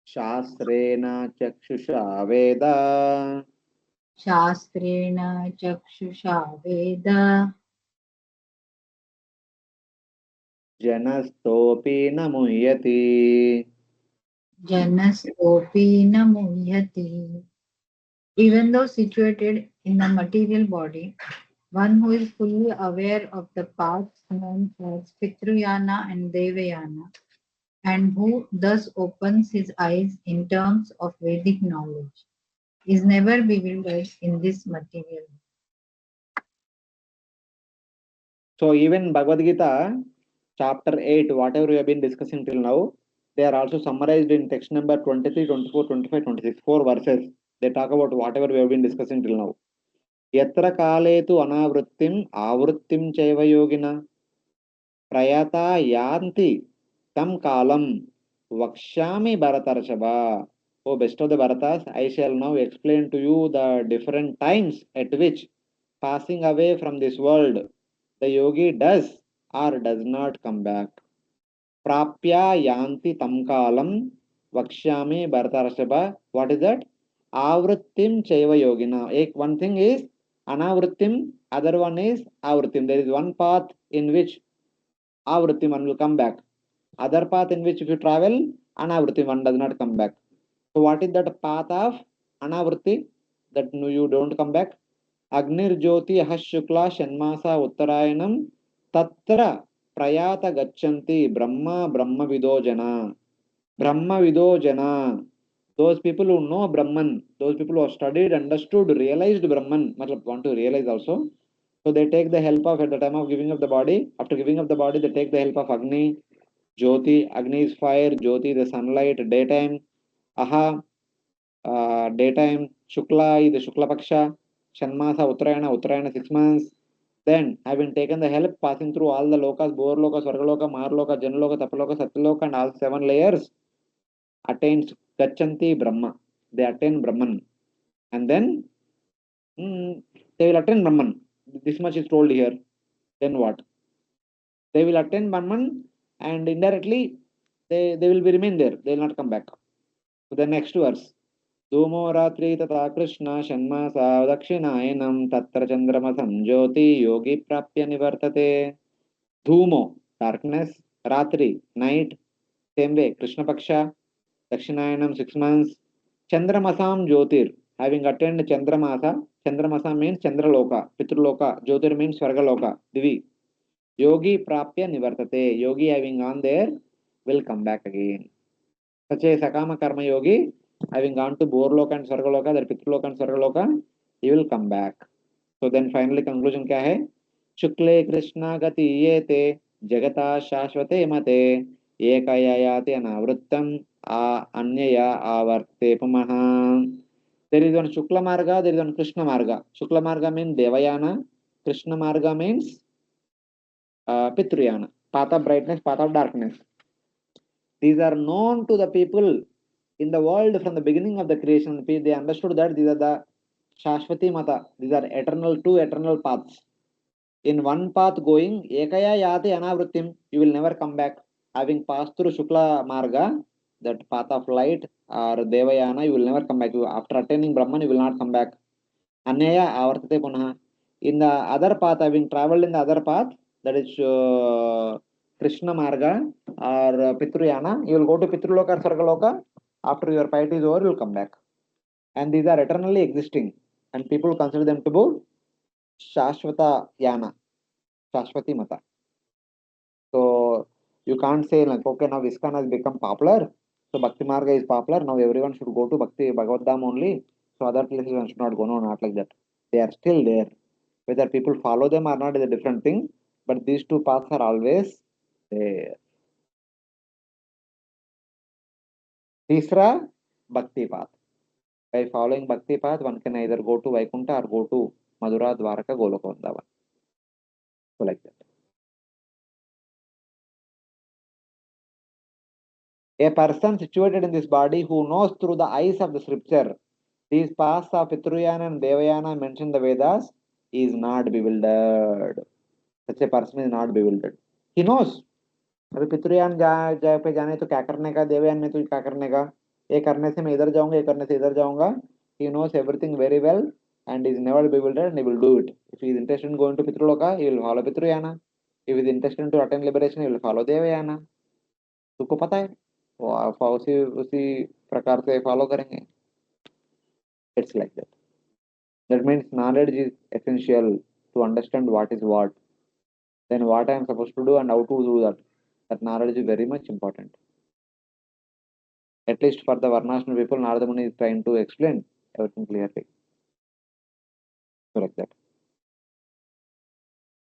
शास्त्रेण चक्षुषा वेदा शास्त्रेण चक्षुषा वेद जनस्तोऽपि न मुह्यति. जनस्तोऽपि न मुह्यति. Even though situated in the material body, one who is fully aware of the paths known as Pitruyana and Devayana, and who thus opens his eyes in terms of Vedic knowledge, is never bewildered in this material. So even Bhagavad Gita, chapter 8, whatever we have been discussing till now, they are also summarized in text number 23, 24, 25, 26, 4 verses. They talk about whatever we have been discussing till now. Yatra kale tu anavrittim avrittim chaiva yogina prayata yanti tam kalam vakshami bharatarshava. O best of the Bharatas, I shall now explain to you the different times at which passing away from this world the yogi does or does not come back. Prapya yanti tam kalam vakshyami bharatarshava. What is that? Avrittim chaiva yogina. One thing is anavrittim, other one is avrittim. There is one path in which avrittim one will come back. Other path in which if you travel, anavrittim one does not come back. So what is that path of anavritti that you don't come back? Agnir Jyoti Ahashukla Shanmasa Uttarayanam Tatra Prayata Gachanti Brahma Vido Jana. Brahma Vido Jana. Those people who know Brahman, those people who have studied, understood, realized Brahman, matlab want to realize also. So they take the help of, at the time of giving up the body, after giving up the body, they take the help of Agni, Jyoti. Agni is fire, Jyoti the sunlight, daytime, Aha, daytime, Shukla is the Shukla Paksha, Shanmasa, Uttarayana 6 months. Then, having taken the help, passing through all the lokas, Borloka, Swargaloka, Marloka, Janaloka, Tapaloka, Satyaloka, and all 7 layers, attains Gachanti Brahma. They attain Brahman. And then, they will attain Brahman. This much is told here. Then what? They will attain Brahman, and indirectly, they will be remain there. They will not come back. So the next verse. धूमो रात्रि तथा कृष्ण षण्मासा दक्षिणायनम तत्र चंद्रमसं ज्योति योगी प्राप्य निवर्तते. धूमो darkness, ratri night, same way Krishna Paksha, Dakshinayana 6 months, Chandramasam Jyotir, having attained Chandramasa. Chandramasa means Chandraloka, Pitraloka, Jyotir means Swargaloka, Divi. Yogi Prapya Nivartate, Yogi having gone there will come back again. Such a Sakama Karma Yogi, having gone to Borloka and Swargaloka, that Pitraloka and Swargaloka, he will come back. So then finally conclusion क्या है? Shukle Krishna Gati Yete Jagata Shashvate Mate Ekayayati Anavrittam Anyaya Avarte Pamaha. There is one Shukla Marga, there is one Krishna Marga. Shukla Marga means Devayana, Krishna Marga means Pitruyana, path of brightness, path of darkness. These are known to the people in the world from the beginning of the creation. They understood that these are the Shashvati Mata, these are eternal, two eternal paths. In one path going, Ekaya Yati Anavrittim, you will never come back. Having passed through Shukla Marga, that path of light or Devayana, you will never come back. After attaining Brahman, you will not come back. Anyaya Avartate Punaha. In the other path, having traveled in the other path, that is Krishna Marga or Pitruyana, you will go to Pitruloka or Sargaloka. After your piety is over, you will come back. And these are eternally existing. And people consider them to be Shashvata Yana, Shashvati Mata. So you can't say like, okay, now ISKCON has become popular. So Bhakti Marga is popular. Now everyone should go to Bhakti Bhagavad Dham only. So other places one should not go. No, not like that. They are still there. Whether people follow them or not is a different thing. But these two paths are always there. Tisra, Bhakti path. By following Bhakti path, one can either go to Vaikuntha or go to Madhura, Dwaraka, Goloka, Vrindavan. So like that. A person situated in this body who knows through the eyes of the scripture these paths of Pitruyana and Devayana mentioned in the Vedas is not bewildered. Such a person is not bewildered. He knows. अभी पितृयान जा पे जाने तो क्या करने का, देवयान में तो क्या करने का, ये करने से मैं इधर जाऊंगा, ये करने से इधर जाऊंगा. He knows everything very well and is never bewildered and he will do it. If he is interested in going to Pitruloka, he will follow Pitruyana. If he is interested in to attain liberation, he will follow Devayana. तुमको पता है वो आप उसी उसी प्रकार से follow करेंगे. It's like that. That means knowledge is essential to understand what is what. Then what I am supposed to do and how to do that. That knowledge is very much important. At least for the Varnashram people, Narada Muni is trying to explain everything clearly. So like that.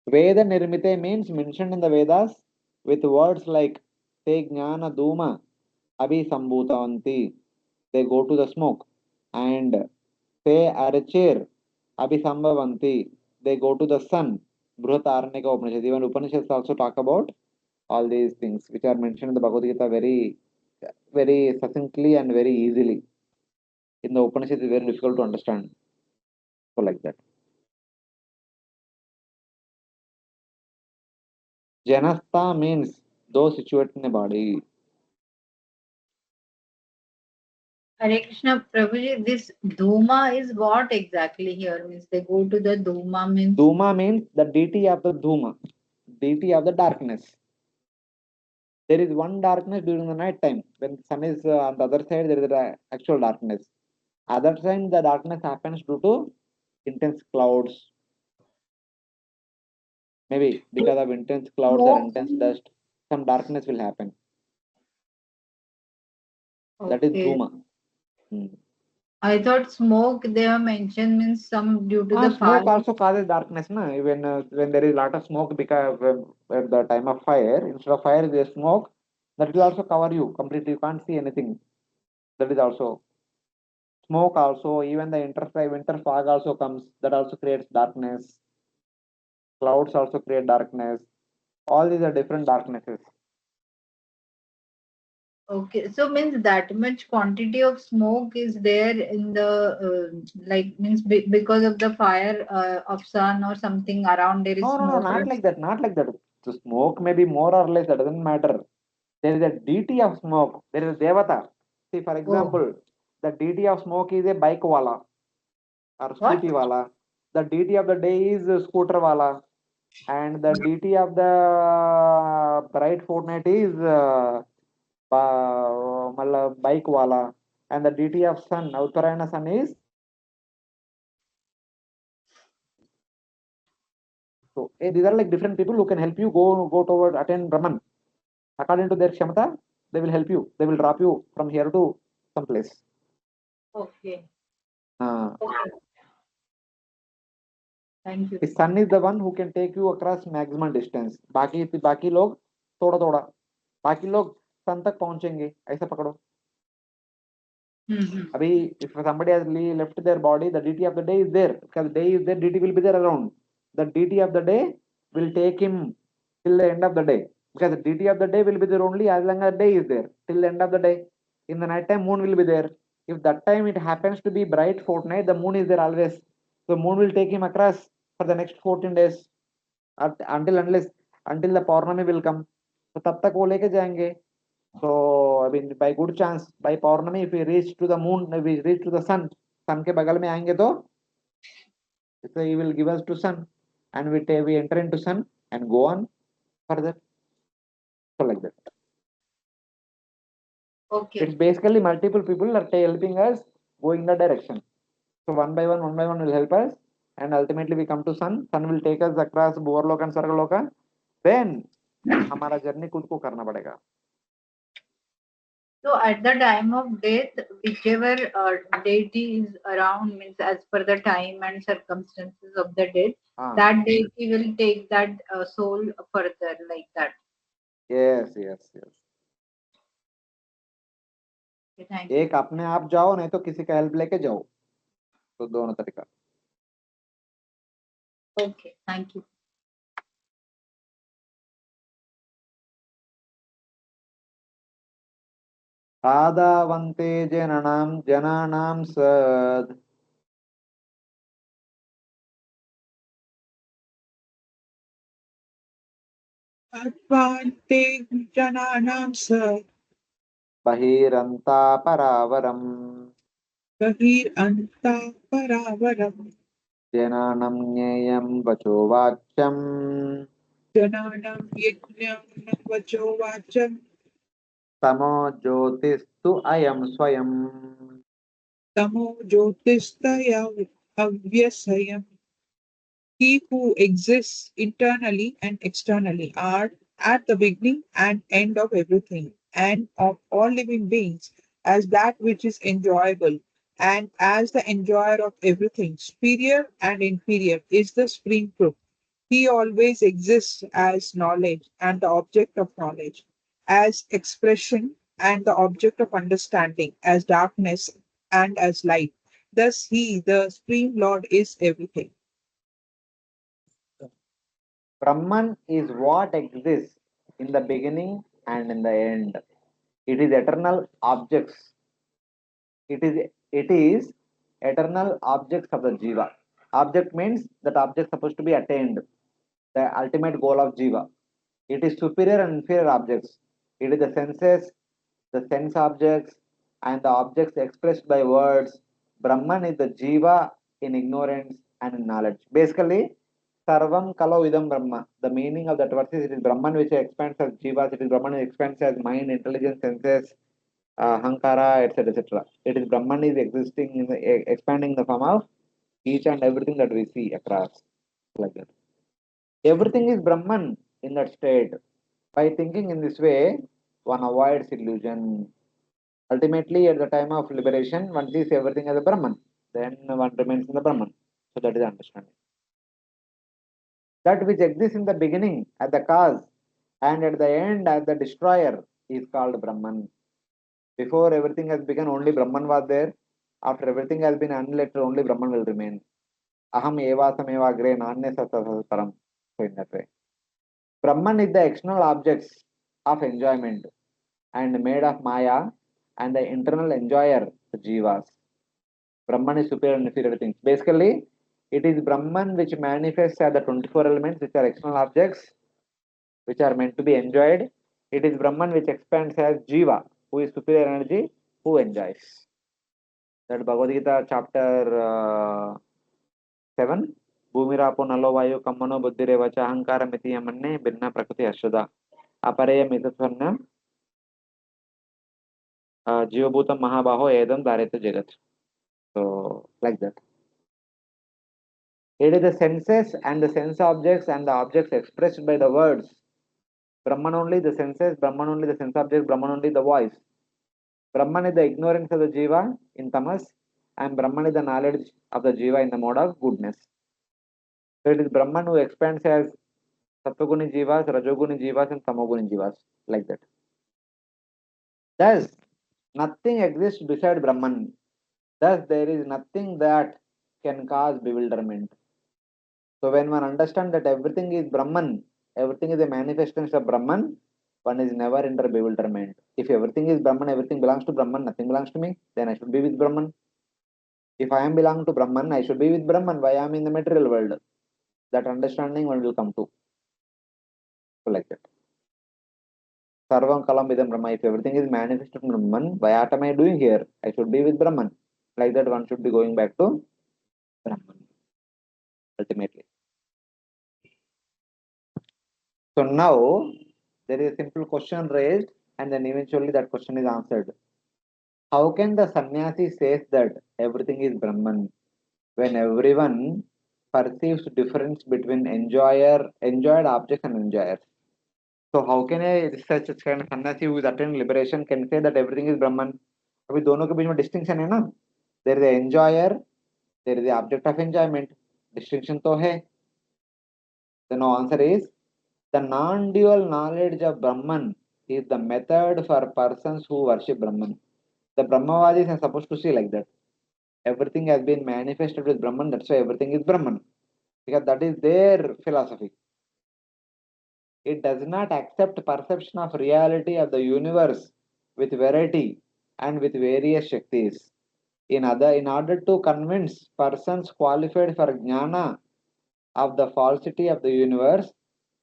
Veda Nirmite means mentioned in the Vedas with words like Te Jnana Duma Abhi Sambhutanti. They go to the smoke. And Te Archer Abhisambhavanti. They go to the sun. Bruhat Aranyaka Upanishad. Even Upanishads also talk about all these things which are mentioned in the Bhagavad Gita very, very succinctly and very easily. In the Upanishads, it's very difficult to understand. So like that. Janastha means those situated in a body. Hare Krishna, Prabhuji, this Dhuma is what exactly here means? They go to the Dhuma means. Dhuma means the deity of the Dhuma, deity of the darkness. There is one darkness during the night time. When the sun is on the other side, there is the actual darkness. Other time, the darkness happens due to intense clouds. Maybe because of intense clouds or intense dust, some darkness will happen. That is Okay. Dhuma. I thought smoke they have mentioned means some due to the fire. Smoke also causes darkness, na? When there is lot of smoke because at the time of fire, instead of fire there is smoke, that will also cover you completely. You can't see anything. That is also smoke. Also, even the winter fog also comes. That also creates darkness. Clouds also create darkness. All these are different darknesses. Okay, so means that much quantity of smoke is there in the like means because of the fire of sun or something around there is No, smoke. not like that. Not like that. The smoke may be more or less. That doesn't matter. There is a deity of smoke. There is a devata. See, for example, the deity of smoke is a bike wala or What? scooty wala. The deity of the day is a scooter wala. And the deity of the bright fortnight is bike wala. And the deity of sun, Uttarayana sun is. So these are like different people who can help you go toward attain Brahman. According to their kshamata, they will help you. They will drop you from here to some place. Okay. Uh, Okay. Thank you. The sun is the one who can take you across maximum distance. बाकी लोग थोड़ा थोड़ा, बाकी लोग sun तक पहुंचेंगे, ऐसा पकड़ो. अभी if somebody has left their body, the deity of the day is there. Because day is there, deity will be there around. The deity of the day will take him till the end of the day. Because the deity of the day will be there only as long as day is there till the end of the day. In the night time, moon will be there. If that time it happens to be bright fortnight, the moon is there always. So moon will take him across for the next 14 days until the Purnami will come. So तब तक वो लेके जाएंगे. So I mean by good chance by Purnami if we reach to the moon, if we reach to the sun, sun के बगल में आएंगे तो he will give us to sun, and we enter into sun and go on further. So like that. Okay. It's basically multiple people are helping us go in the direction. So one by one will help us, and ultimately we come to sun. Sun will take us across Bhuvarloka and Sargaloka. Then हमारा journey खुद को करना पड़ेगा. So at the time of death, whichever deity is around, means as per the time and circumstances of the death, that deity will take that soul further like that. Yes. Okay, thank you. एक अपने आप जाओ, नहीं तो किसी का help लेके जाओ. तो दोनों तरीका. Okay, thank you. आदावन्ते जनानां सद् Advante jananam sa बहिरन्ता परावरम् Kahir anta paravaram जनानं ज्ञेयं वचो वाच्यम् Jananam yajnam vacho vacham तमो ज्योतिस्तु अयं स्वयम्. Tamo jyotistaya avyasayam. He who exists internally and externally are at the beginning and end of everything and of all living beings as that which is enjoyable and as the enjoyer of everything, superior and inferior, is the supreme truth. He always exists as knowledge and the object of knowledge, as expression and the object of understanding, as darkness and as light. Thus, He, the Supreme Lord, is everything. Brahman is what exists in the beginning and in the end. It is eternal objects. It is eternal objects of the jiva. Object means that object supposed to be attained, the ultimate goal of jiva. It is superior and inferior objects. It is the senses, the sense objects, and the objects expressed by words. Brahman is the jiva in ignorance and in knowledge. Basically, Sarvam Kalo Idam Brahma. The meaning of that verse is it is Brahman which expands as jivas, it is Brahman which expands as mind, intelligence, senses, Hankara, etc. It is Brahman is existing in the expanding the form of each and everything that we see across. Like that. Everything is Brahman in that state. By thinking in this way, one avoids illusion. Ultimately, at the time of liberation, one sees everything as a Brahman. Then one remains in the Brahman. So that is the understanding. That which exists in the beginning as the cause and at the end as the destroyer is called Brahman. Before everything has begun, only Brahman was there. After everything has been annihilated, only Brahman will remain. Aham evasam evagre nanya param. So in that way. Brahman is the external objects of enjoyment and made of Maya and the internal enjoyer, the Jivas. Brahman is superior and inferior things. Basically, it is Brahman which manifests as the 24 elements which are external objects which are meant to be enjoyed. It is Brahman which expands as Jiva, who is superior energy, who enjoys. That Bhagavad Gita chapter 7. Bhumirapo nalo vayu kammano buddhire vacha ahankara miti yamanne binna prakriti ashuda. Apareya mitatvarnam Jivabhutam Mahabaho Edam Dhareta Jagat. So, like that. It is the senses and the sense objects and the objects expressed by the words. Brahman only the senses, Brahman only the sense objects, Brahman only the voice. Brahman is the ignorance of the Jiva in Tamas, and Brahman is the knowledge of the Jiva in the mode of goodness. So it is Brahman who expands as Sattva-guni jivas, Rajoguni jivas, and Tamoguni jivas, like that. Thus, nothing exists beside Brahman. Thus, there is nothing that can cause bewilderment. So, when one understands that everything is Brahman, everything is a manifestation of Brahman, one is never under bewilderment. If everything is Brahman, everything belongs to Brahman, nothing belongs to me, then I should be with Brahman. If I am belong to Brahman, I should be with Brahman. Why I am in the material world? That understanding one will come to. So, like that. Sarvam kalam vidam Brahma. If everything is manifested from Brahman, why what am I doing here? I should be with Brahman. Like that, one should be going back to Brahman, ultimately. So now there is a simple question raised, and then eventually that question is answered. How can the sannyasi says that everything is Brahman when everyone perceives difference between enjoyed objects and enjoyers? So how can a such kind of sannyasi who is attaining liberation can say that everything is Brahman? अभी दोनों के बीच में distinction है ना. There is the enjoyer, there is the object of enjoyment. Distinction तो है. The no answer is the non-dual knowledge of Brahman is the method for persons who worship Brahman. The Brahmavadis are supposed to see like that. Everything has been manifested with Brahman, that's why everything is Brahman. Because that is their philosophy. It does not accept perception of reality of the universe with variety and with various Shaktis. In order to convince persons qualified for jnana of the falsity of the universe,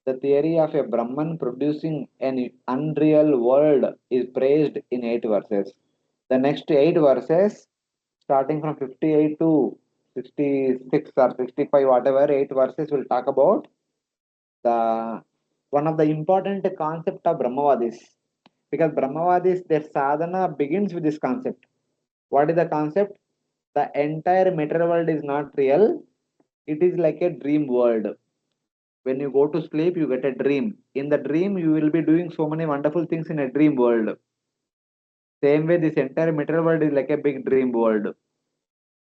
the theory of a Brahman producing an unreal world is praised in 8 verses. The next 8 verses, starting from 58 to 66 or 65, whatever, 8 verses will talk about the one of the important concept of Brahmavadis. Because Brahmavadis, their sadhana begins with this concept. What is the concept? The entire material world is not real. It is like a dream world. When you go to sleep, you get a dream. In the dream, you will be doing so many wonderful things in a dream world. Same way, this entire material world is like a big dream world.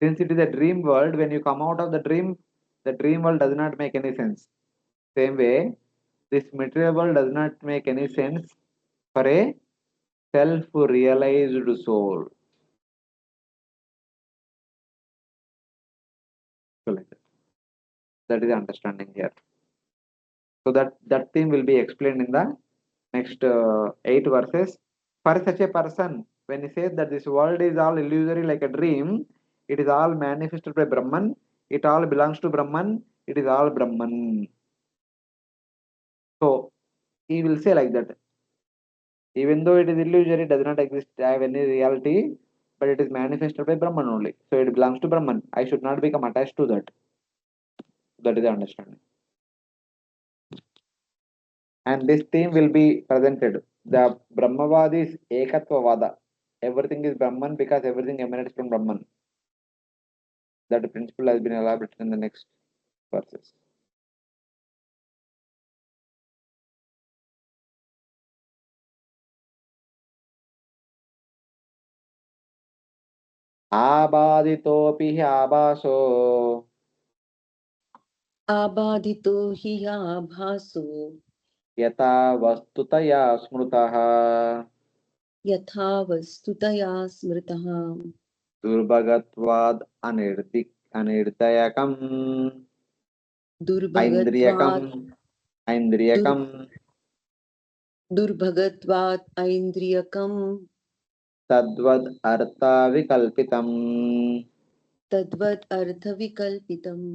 Since it is a dream world, when you come out of the dream world does not make any sense. Same way, this material world does not make any sense for a self-realized soul. So like that is the understanding here. So that theme will be explained in the next 8 verses. For such a person, when he says that this world is all illusory like a dream, it is all manifested by Brahman, it all belongs to Brahman, it is all Brahman. So he will say like that. Even though it is illusory, it does not exist, have any reality, but it is manifested by Brahman only. So it belongs to Brahman. I should not become attached to that. That is the understanding. And this theme will be presented. The Brahmavadis Ekatvavada. Everything is Brahman because everything emanates from Brahman. That principle has been elaborated in the next verses. आबादितोऽपि ह्याभासो आबाधितो हि आभासो यथा वस्तुतया स्मृतः यथा वस्तुतया स्मृतः दुर्भगत्वाद् अनिर्दयकम् दुर्भगत्वात् ऐन्द्रियकम् दुर्भगत्वात् ऐन्द्रियकम् तद्वद् अर्थविकल्पितम्. तद्वत् अर्थविकल्पितम्.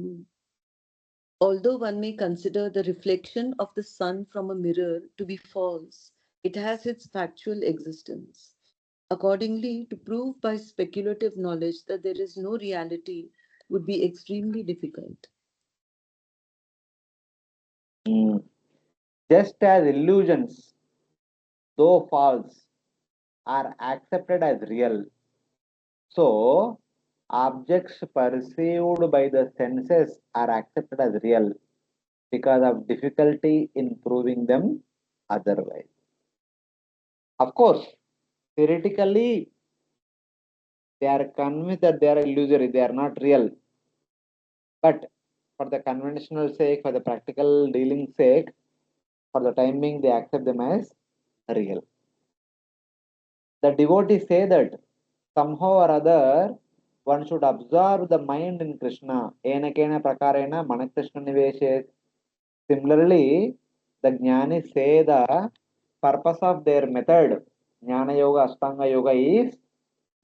Although one may consider the reflection of the sun from a mirror to be false, it has its factual existence. Accordingly, to prove by speculative knowledge that there is no reality would be extremely difficult. Just as illusions, though false, are accepted as real, so objects perceived by the senses are accepted as real because of difficulty in proving them otherwise. Of course, theoretically, they are convinced that they are illusory, they are not real. But for the conventional sake, for the practical dealing sake, for the time being, they accept them as real. The devotees say that somehow or other one should observe the mind in Krishna. Enakena prakarena mana Krishna niveshe. Similarly, the jnanis say the purpose of their method, Jnana Yoga, Ashtanga Yoga, is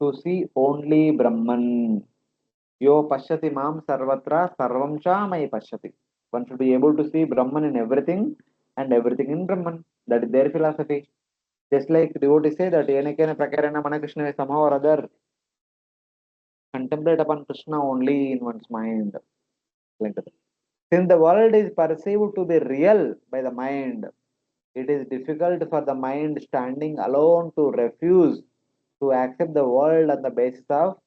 to see only Brahman. Yo pashyati mam sarvatra sarvam cha mai pashyati. One should be able to see Brahman in everything and everything in Brahman. That is their philosophy. Just like devotees say that Enakena prakarena mana Krishna, somehow or other contemplate upon Krishna only in one's mind. Like that. Since the world is perceived to be real by the mind, it is difficult for the mind standing alone to refuse to accept the world on the basis of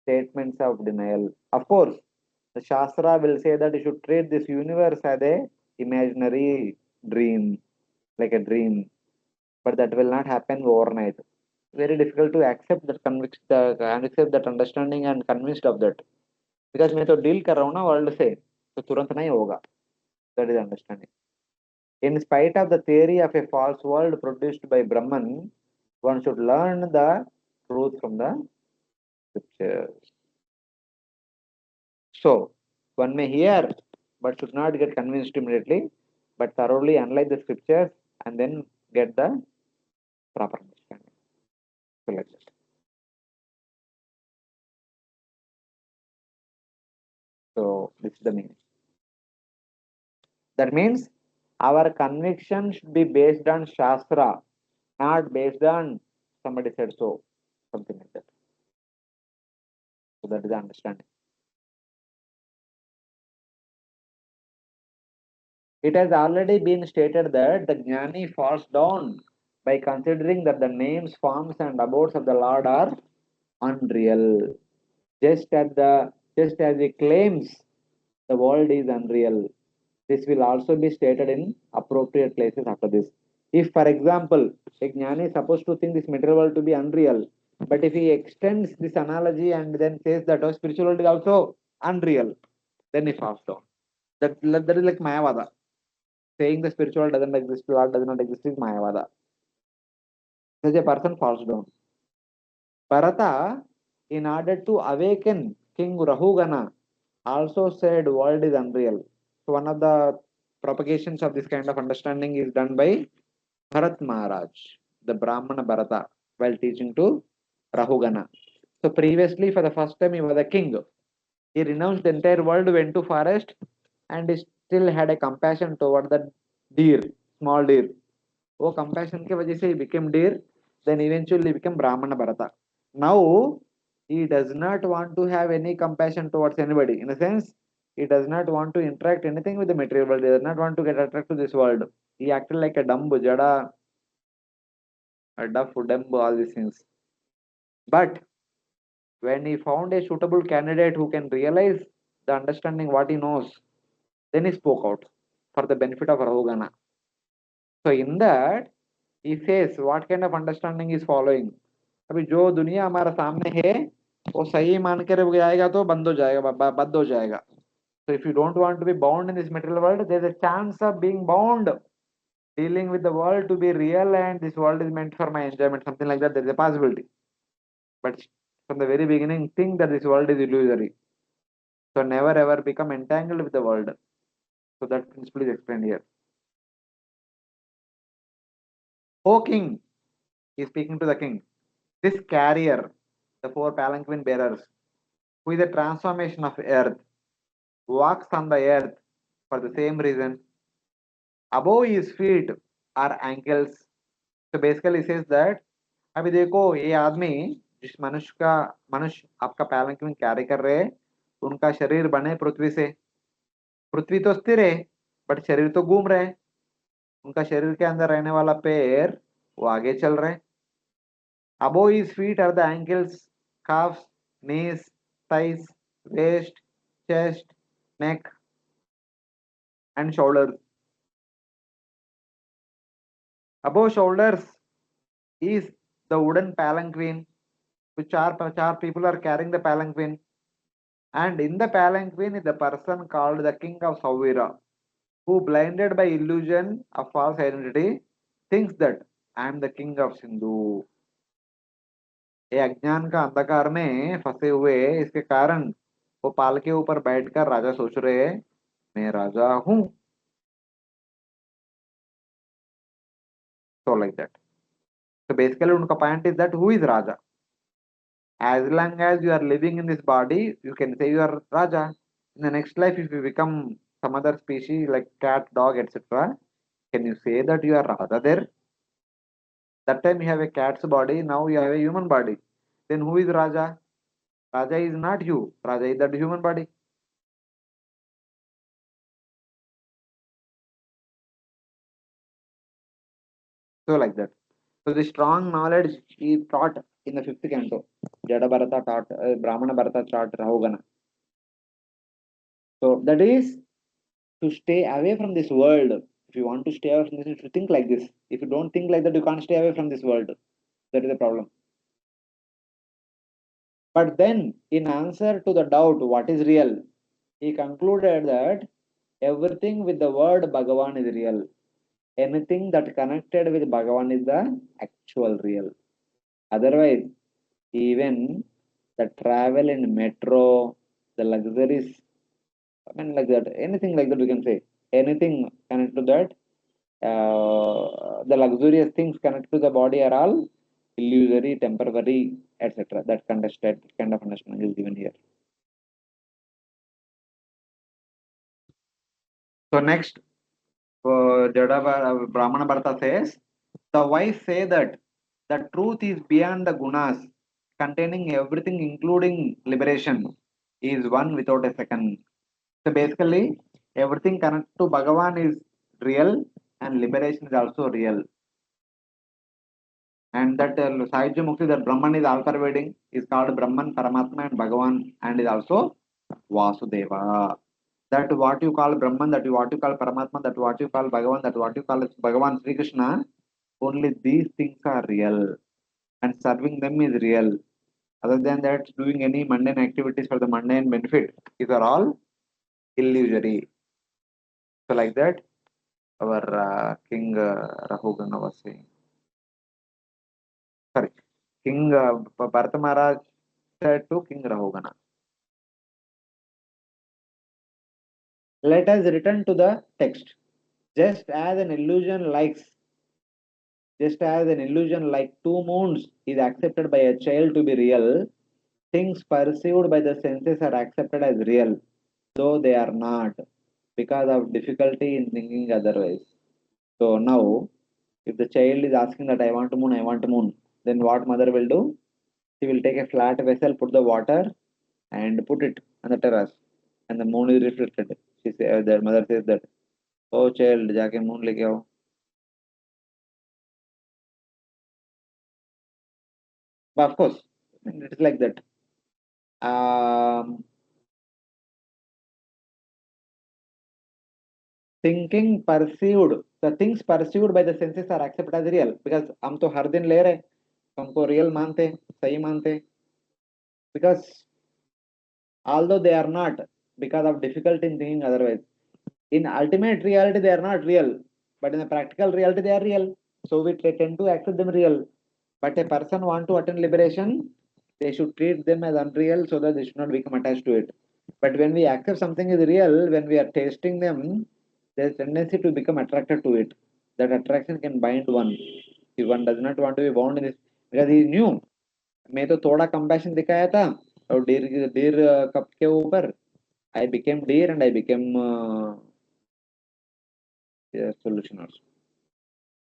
statements of denial. Of course, the Shastra will say that you should treat this universe as a imaginary dream, like a dream, but that will not happen overnight. Very difficult to accept that accept that understanding and convinced of that. Because मैं तो deal कर रहा हूँ ना world से, तो तुरंत नहीं होगा. That is understanding. In spite of the theory of a false world produced by Brahman, one should learn the truth from the scriptures. So, one may hear but should not get convinced immediately, but thoroughly analyze the scriptures and then get the proper understanding. So, like that. So, this is the meaning. That means our conviction should be based on Shastra, not based on somebody said so, something like that. So, that is the understanding. It has already been stated that the Jnani falls down by considering that the names, forms, and abodes of the Lord are unreal. Just as he claims the world is unreal. This will also be stated in appropriate places after this. If, for example, a Jnani is supposed to think this material world to be unreal, but if he extends this analogy and then says that oh, spiritual world is also unreal, then he falls down. That is like Mayavada. Saying the spiritual doesn't exist, Lord does not exist is Mayavada. Such a person falls down. Bharata, in order to awaken King Rahugana, also said world is unreal. So one of the propagations of this kind of understanding is done by Bharat Maharaj, the Brahmana Bharata, while teaching to Rahugana. So previously, for the first time, he was a king. He renounced the entire world, went to forest, and he still had a compassion toward the deer, small deer. वो compassion के वजह से he became deer, then eventually became Brahmana Bharata. Now he does not want to have any compassion towards anybody. In a sense, he does not want to interact anything with the material world. He does not want to get attracted to this world. He acted like a dumb jada, a duff, dumb, all these things. But when he found a suitable candidate who can realize the understanding what he knows, then he spoke out for the benefit of Rahugana. So in that, he says what kind of understanding is following. अभी जो दुनिया हमारा सामने है वो सही मान के रह जाएगा तो बंद हो जाएगा, बंद हो जाएगा. So if you don't want to be bound in this material world, there's a chance of being bound, dealing with the world to be real, and this world is meant for my enjoyment, something like that. There's a possibility. But from the very beginning, think that this world is illusory. So never ever become entangled with the world. So that principle is explained here. O king, he is speaking to the king. This carrier, the four palanquin bearers, who is a transformation of earth, walks on the earth for the same reason. Above his feet are ankles. So basically says that अभी देखो ये आदमी जिस मनुष्य आपका पैलंक्विन carry कर रहे हैं, उनका शरीर बने पृथ्वी से. पृथ्वी तो स्थिर है बट शरीर तो घूम रहे हैं. उनका शरीर के अंदर रहने वाला पैर वो आगे चल रहे हैं. Above his feet are the ankles, calves, knees, thighs, waist, chest, neck, and shoulders. Above shoulders is the wooden palanquin, which four people are carrying the palanquin, And in the palanquin is the person called the king of Sauvira, who, blinded by illusion of false identity, thinks that I am the king of Sindhu. ये अज्ञान का अंधकार में फंसे हुए, इसके कारण वो पाल के ऊपर बैठकर राजा सोच रहे हैं मैं राजा हूं. So like that. So basically उनका point is that who is Raja? As long as you are living in this body, you can say you are Raja. In the next life, if you become some other species like cat, dog, etc., can you say that you are Raja there? That time you have a cat's body, now you have a human body. Then who is Raja? Raja is not you. Raja is that human body. So like that. So the strong knowledge is taught in the fifth canto. Jada Bharata taught, Brahmana Bharata taught Rahogana. So that is to stay away from this world. If you want to stay away from this, you should think like this. If you don't think like that, you can't stay away from this world. That is the problem. But then, in answer to the doubt, what is real, he concluded that everything with the word Bhagavan is real. Anything that connected with Bhagavan is the actual real. Otherwise, even the travel in metro, the luxuries, I mean like that, anything like that we can say. Anything connected to that, the luxurious things connected to the body are all illusory, temporary, etc. That kind of understanding is given here. So next, Brahmana Bharata says, the wise say that the truth is beyond the gunas, containing everything including liberation, is one without a second. So basically, everything connected to Bhagavan is real and liberation is also real. And that Sahajya Mukti, that Brahman is all pervading, is called Brahman, Paramatma, and Bhagavan, and is also Vasudeva. That what you call Brahman, that what you call Paramatma, that what you call Bhagavan, that what you call Bhagavan Sri Krishna, only these things are real, and serving them is real. Other than that, doing any mundane activities for the mundane benefit, these are all illusory. So, like that, our King Rahugana was saying. Sorry, King Bharata Maharaj said to King Rahugana. Let us return to the text. Just as an illusion like two moons is accepted by a child to be real, things perceived by the senses are accepted as real, though they are not, because of difficulty in thinking otherwise. So now, if the child is asking that I want moon, then what mother will do? She will take a flat vessel, put the water, and put it on the terrace, and the moon is reflected. The mother says that, oh child, जाके moon लेके आओ. But of course, it's like that. Thinking perceived, the things perceived by the senses are accepted as real because हम तो हर दिन ले रहे, हमको real मानते, सही मानते, because although they are not, because of difficulty in thinking otherwise. In ultimate reality, they are not real, but in the practical reality, they are real. So we tend to accept them real. But a person want to attain liberation, they should treat them as unreal so that they should not become attached to it. But when we accept something is real, when we are tasting them, there is a tendency to become attracted to it. That attraction can bind one. If one does not want to be bound in this, because he knew, मैं तो थोड़ा compassion दिखाया था और deer cup के ऊपर, I became deer and I became solution also.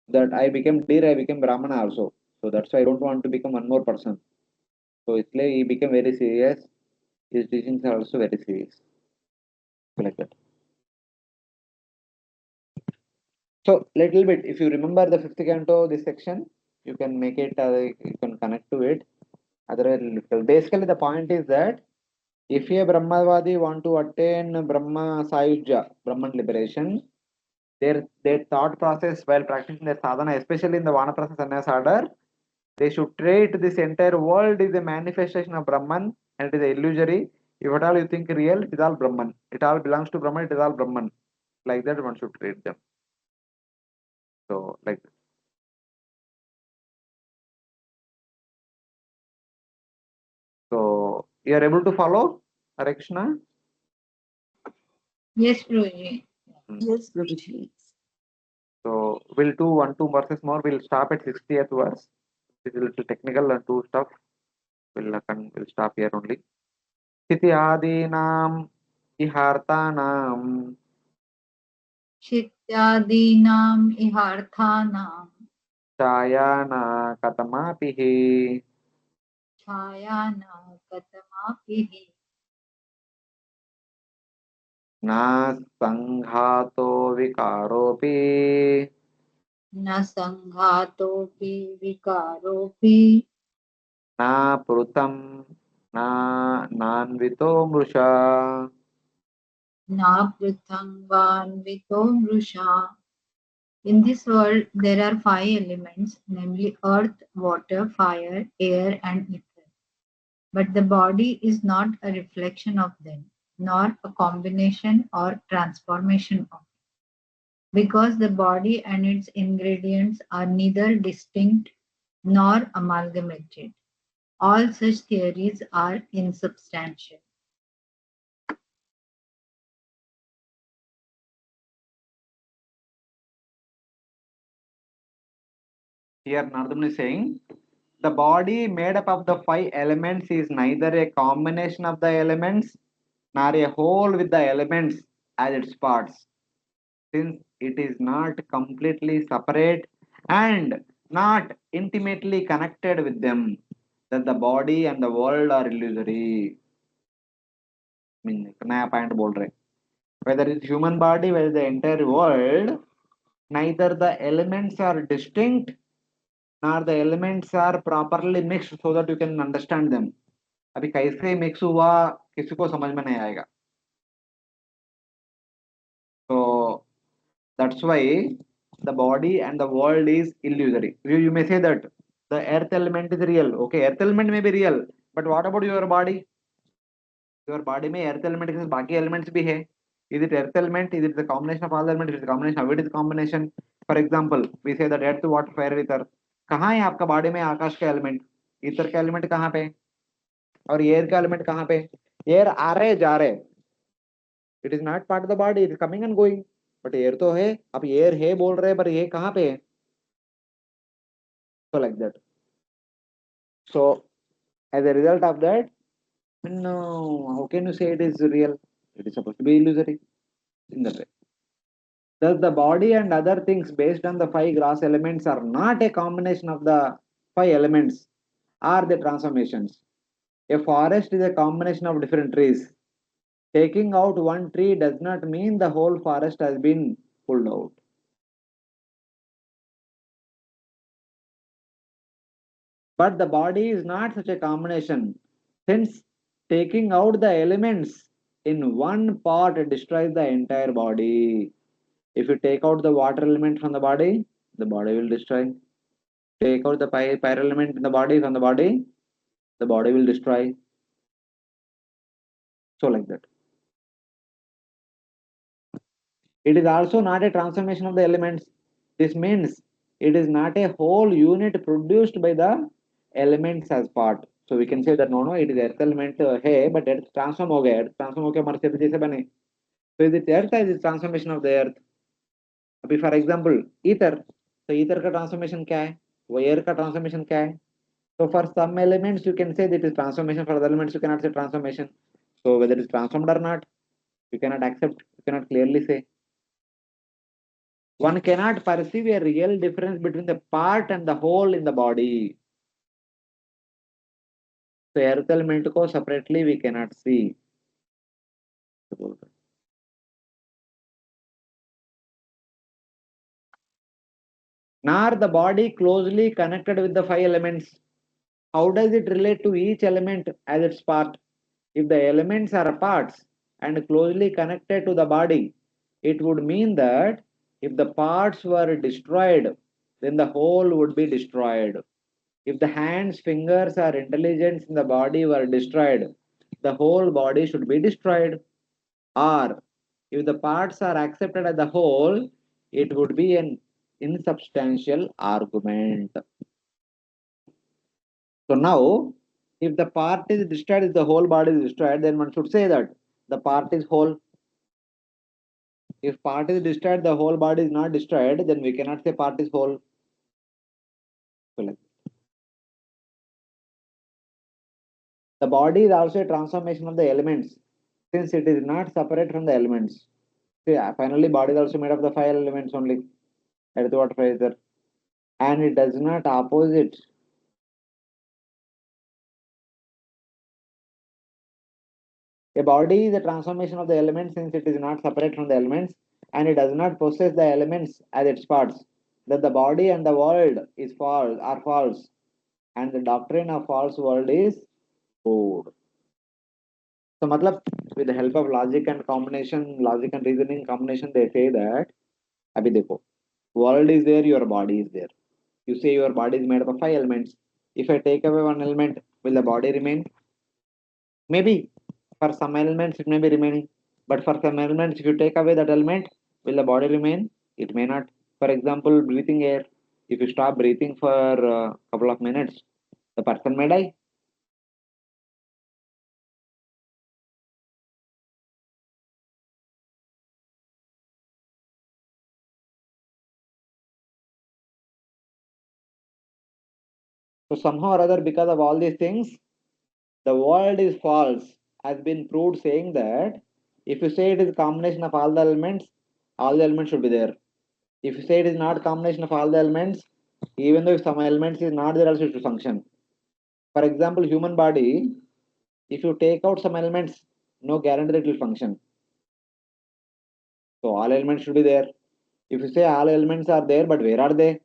That I became deer, I became Brahmana also. So that's why I don't want to become one more person. So it's like he became very serious. His teachings are also very serious. Like that. So little bit, if you remember the fifth canto, this section, you can make it, you can connect to it. Otherwise, basically the point is that if a Brahmavadi want to attain Brahma Sayujya, Brahman liberation, their thought process while practicing their sadhana, especially in the Vanaprastha Sannyas order, they should treat this entire world is a manifestation of Brahman and it is illusory. If at all you think real, it is all Brahman. It all belongs to Brahman, it is all Brahman. Like that one should treat them. So like so you are able to follow Hare Krishna? Yes, Prabhuji. Yes, Prabhuji. So we'll do two verses more. We'll stop at 60th verse. This is a little technical and two stuff. We'll stop here only. Sthiti adinam ihartanam Shityadinam iharthanam chayana katamapihi chayana katamapihi na sanghato vikaropi na sanghatopi vikaropi na prutam na nanvito mrusha. na prithangvanvito mrusha. In this world, there are five elements, namely earth, water, fire, air, and ether. But the body is not a reflection of them, nor a combination or transformation of it. Because the body and its ingredients are neither distinct nor amalgamated. All such theories are insubstantial. Here Nardamun is saying the body made up of the five elements is neither a combination of the elements nor a whole with the elements as its parts, since it is not completely separate and not intimately connected with them, that the body and the world are illusory. नया point बोल रहे, whether it's human body, whether the entire world, neither the elements are distinct nor the elements are properly mixed so that you can understand them. अभी कैसे mix हुआ किसी को समझ में नहीं आएगा. So that's why the body and the world is illusory. You may say that the earth element is real. Okay, earth element may be real, but what about your body? Your body में earth element के साथ बाकी elements भी है. Is it earth element? Is it the combination of all the elements? Is it the combination? How it is the combination? For example, we say that earth, water, fire, ether. कहाँ है आपका body में आकाश का element? Ether का element कहाँ पे? और air का एलिमेंट कहाँ पे? एयर आ रहे जा रहे. It is not part of the body, it is coming and going, but air तो है. आप एयर है बोल रहे हैं, पर ये कहाँ पे है? So like that. So as a result of that, no, how can you say it is real? It is supposed to be illusory in that way. Thus, the body and other things based on the five gross elements are not a combination of the five elements or the transformations. A forest is a combination of different trees. Taking out one tree does not mean the whole forest has been pulled out. But the body is not such a combination, since taking out the elements in one part destroys the entire body. If you take out the water element from the body will destroy. Take out the fire element in the body from the body will destroy. So like that. It is also not a transformation of the elements. This means it is not a whole unit produced by the elements as part. So we can say that no, it is earth element है, but earth transform हो गया, earth transform होकर हमारे शरीर जैसे बने. So is it earth as is transformation of the earth? अभी for example ether, तो ether का transformation क्या है? वो air का transformation क्या है? So for some elements you can say that it is transformation, for other elements you cannot say transformation. So whether it is transformed or not, you cannot accept, you cannot clearly say. One cannot perceive a real difference between the part and the whole in the body. So earth element को separately we cannot see. Nor the body closely connected with the five elements. How does it relate to each element as its part? If the elements are parts and closely connected to the body, it would mean that if the parts were destroyed, then the whole would be destroyed. If the hands, fingers, or intelligence in the body were destroyed, the whole body should be destroyed. Or if the parts are accepted as the whole, it would be an insubstantial argument. So now, if the part is destroyed, if the whole body is destroyed, then one should say that the part is whole. If part is destroyed, the whole body is not destroyed, then we cannot say part is whole. So like, the body is also a transformation of the elements, since it is not separate from the elements. See, finally, body is also made of the five elements only. Earth, water, fire, ether. And it does not opposite. A body is a transformation of the elements since it is not separate from the elements and it does not possess the elements as its parts. That the body and the world is false are false, and the doctrine of false world is good. So, matlab, with the help of logic and combination, logic and reasoning combination, they say that, abhi dekho, world is there, your body is there. You say your body is made up of five elements. If I take away one element, will the body remain? Maybe for some elements it may be remaining, but for some elements, if you take away that element, will the body remain? It may not. For example, breathing air. If you stop breathing for a couple of minutes, the person may die. So somehow or other, because of all these things, the world is false has been proved, saying that if you say it is a combination of all the elements should be there. If you say it is not combination of all the elements, even though if some elements is not there, also it should function. For example, human body, if you take out some elements, no guarantee that it will function. So all elements should be there. If you say all elements are there, but where are they?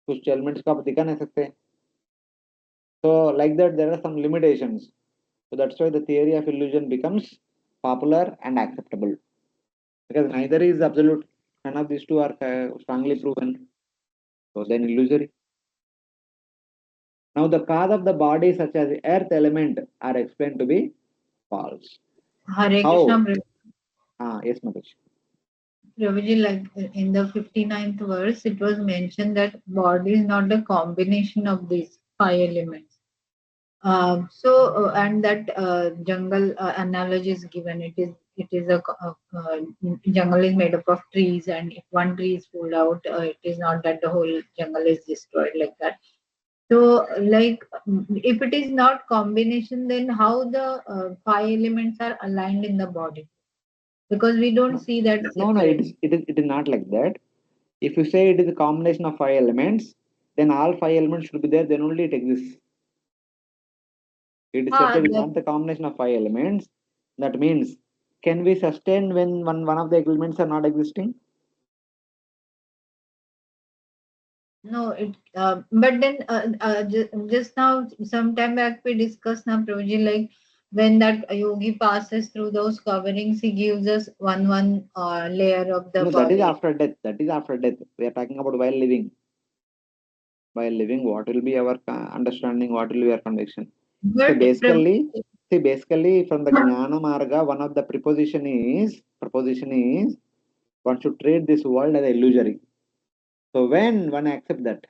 कुछ elements को आप दिखा नहीं सकते. So like that, there are some limitations. So that's why the theory of illusion becomes popular and acceptable, because neither is absolute. None of these two are strongly proven. So then illusory. Now the cause of the body, such as the earth element, are explained to be false. Hare How? Krishna, Yes, Mataji. Prabhuji, like in the 59th verse, it was mentioned that body is not a combination of these five elements. And that jungle analogy is given. It is jungle is made up of trees, and if one tree is pulled out, it is not that the whole jungle is destroyed like that. So, like, if it is not combination, then how the five elements are aligned in the body? Because we don't see that No, separate. it is not like that. If you say it is a combination of five elements, then all five elements should be there, then only it exists. It is said that it is not the combination of five elements. That means, can we sustain when one of the elements are not existing? No, but then just now, some time back, we discussed now, Prabhuji, like when that yogi passes through those coverings, he gives us one layer of the No, that is body. after death. That is after death. We are talking about while living. While living, what will be our understanding? What will be our conviction? So But basically, from the Jnana Marga, one of the proposition is one should treat this world as illusory. So when one accepts that,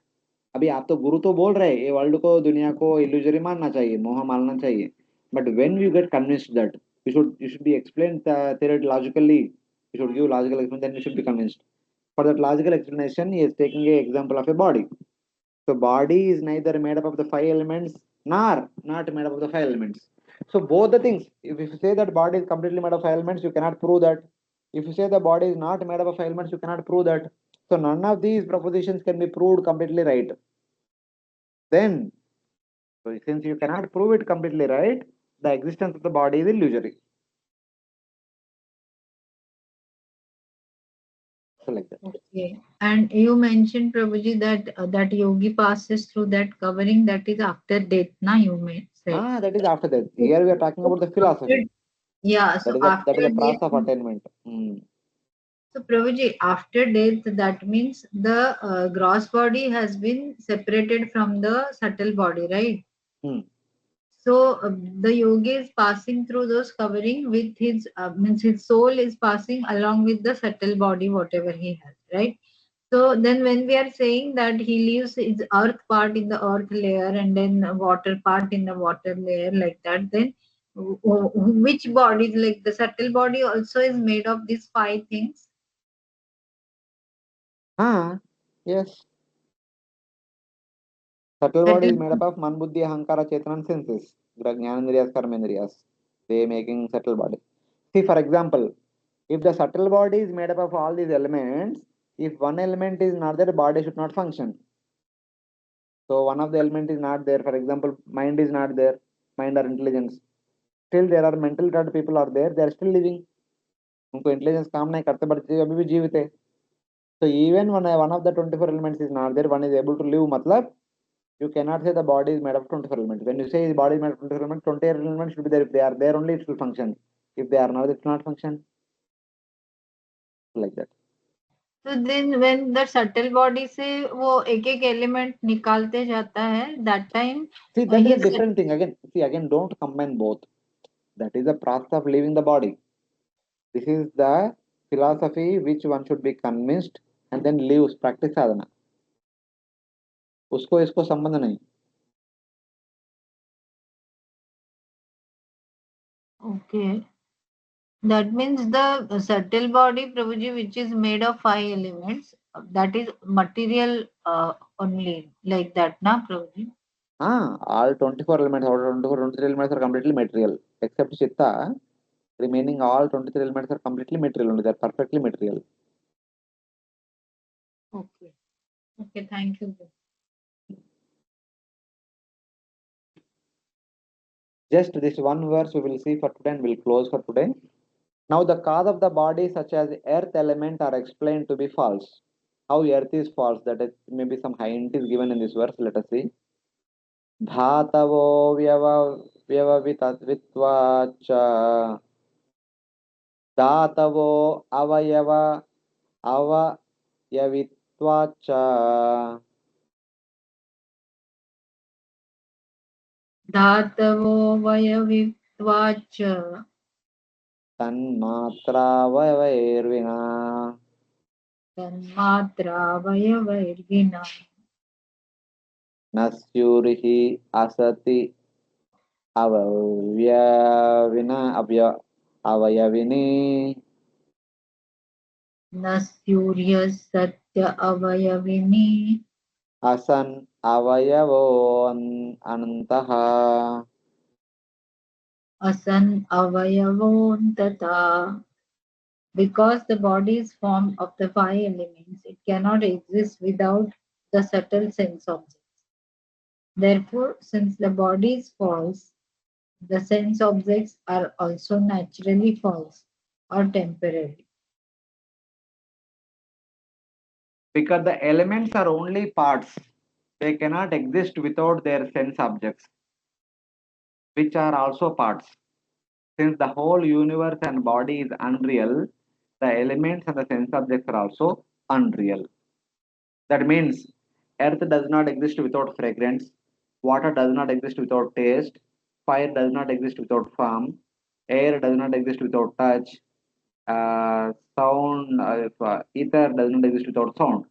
अभी आप तो गुरु तो बोल रहे ये world को दुनिया को illusory मानना चाहिए, मोह मानना चाहिए. But when you get convinced that you should be explained theoretically, you should give logical explanation, then you should be convinced. For that logical explanation, he is taking a example of a body. So body is neither made up of the five elements nor not made up of the five elements. So both the things, if you say that body is completely made of five elements, you cannot prove that. If you say the body is not made up of five elements, you cannot prove that. So none of these propositions can be proved completely right. Then, so since you cannot prove it completely right, the existence of the body is illusory. So like that. okay, and you mentioned, Prabhuji, that that yogi passes through that covering, that is after death, na, you may say. That is after that. Here we are talking about the philosophy. Yeah, so That is after the process death. of attainment. So, Prabhuji, after death, that means the gross body has been separated from the subtle body, right? Hmm. So the yogi is passing through those covering with his means his soul is passing along with the subtle body, whatever he has, right? So then when we are saying that he leaves his earth part in the earth layer and then water part in the water layer like that, then which body, like the subtle body also is made of these five things? Yes. Subtle body Subtle, is made up of man, buddhi, ahankara, chetana, and senses. Jnanendriyas, karmendriyas. They making subtle body. See, for example, if the subtle body is made up of all these elements, if one element is not there, body should not function. So one of the element is not there. For example, mind is not there. Mind or intelligence. Still, there are mental retarded people are there. They are still living. उनको intelligence काम नहीं करते but they अभी भी जीवित है. So even when one of the 24 elements is not there, one is able to live. मतलब you cannot say the body is made of 24 elements. When you say the body is made of 24 elements, 28 elements should be there. If they are there only, it will function. If they are not, it will not function. Like that. so then when the subtle body से वो एक एक element निकालते जाता है, that time See, that is a his different thing. Again, see, again, don't combine both. That is the process of leaving the body. This is the philosophy which one should be convinced and then leaves practice sadhana. उसको इसको संबंध नहीं. okay. That means the subtle body, Prabhuji, which is made of five elements, that is material only, like that, na, Prabhuji? All 24 elements or 24, 23 elements are completely material. Except Chitta, remaining all 23 elements are completely material only. They are perfectly material. Okay. Okay, thank you. Just this one verse we will see for today and we'll close for today. Now the cause of the body such as earth element are explained to be false. How earth is false, that is maybe some hint is given in this verse. Let us see. धातवो व्यववित्वाच्च धातवो अवयवित्वाच्च धातवो वयवित्वाच तन्मात्रावयवैर्विना तन्मात्रावयवैर्विना न स्युर्हि असति अवयविनी न स्यूर्य सत्य अवयविनी असन् अवयवो अनन्तः. असन अवयवोऽन्तता. Because the body is formed of the five elements, it cannot exist without the subtle sense objects. Therefore, since the body is false, the sense objects are also naturally false or temporary. Because the elements are only parts, they cannot exist without their sense objects, which are also parts. Since the whole universe and body is unreal, the elements and the sense objects are also unreal. That means earth does not exist without fragrance, water does not exist without taste, fire does not exist without form, air does not exist without touch, ether does not exist without sound.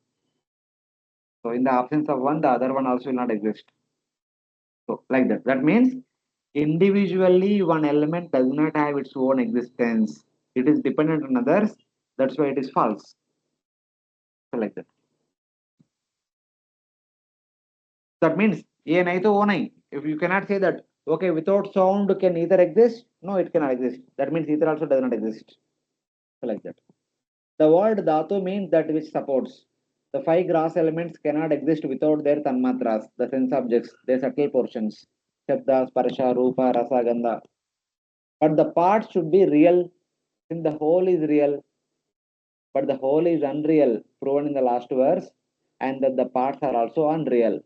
So in the absence of one, the other one also will not exist. So like that. That means individually one element does not have its own existence. It is dependent on others. That's why it is false. So like that. That means A nahi to wo nahi. If you cannot say that, okay, without sound can ether exist? No, it cannot exist. That means ether also does not exist. So like that. The word dhatu means that which supports. The five gross elements cannot exist without their tanmatras, the sense objects, their subtle portions. Shabda, Sparsha, Rupa, Rasa, Gandha. But the parts should be real, since the whole is real, but the whole is unreal, proven in the last verse, and that the parts are also unreal.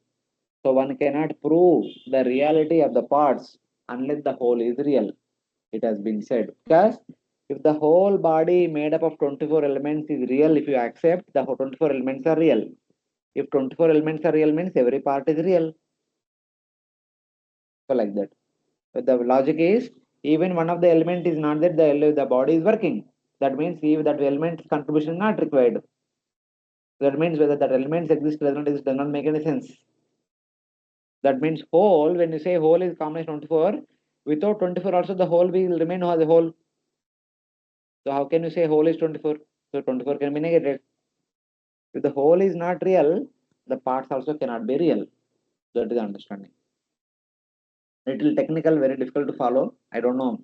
So one cannot prove the reality of the parts unless the whole is real. It has been said. Because if the whole body made up of 24 elements is real, if you accept the 24 elements are real. If 24 elements are real means every part is real. So like that. The logic is, even one of the element is not there, the body is working. That means if that element's contribution is not required. That means whether that elements exist does not exist does not make any sense. That means whole, when you say whole is combination 24, without 24 also the whole will remain as a whole. So how can you say whole is 24? So 24 can be negated. If the whole is not real, the parts also cannot be real. That is the understanding. Little technical, very difficult to follow. I don't know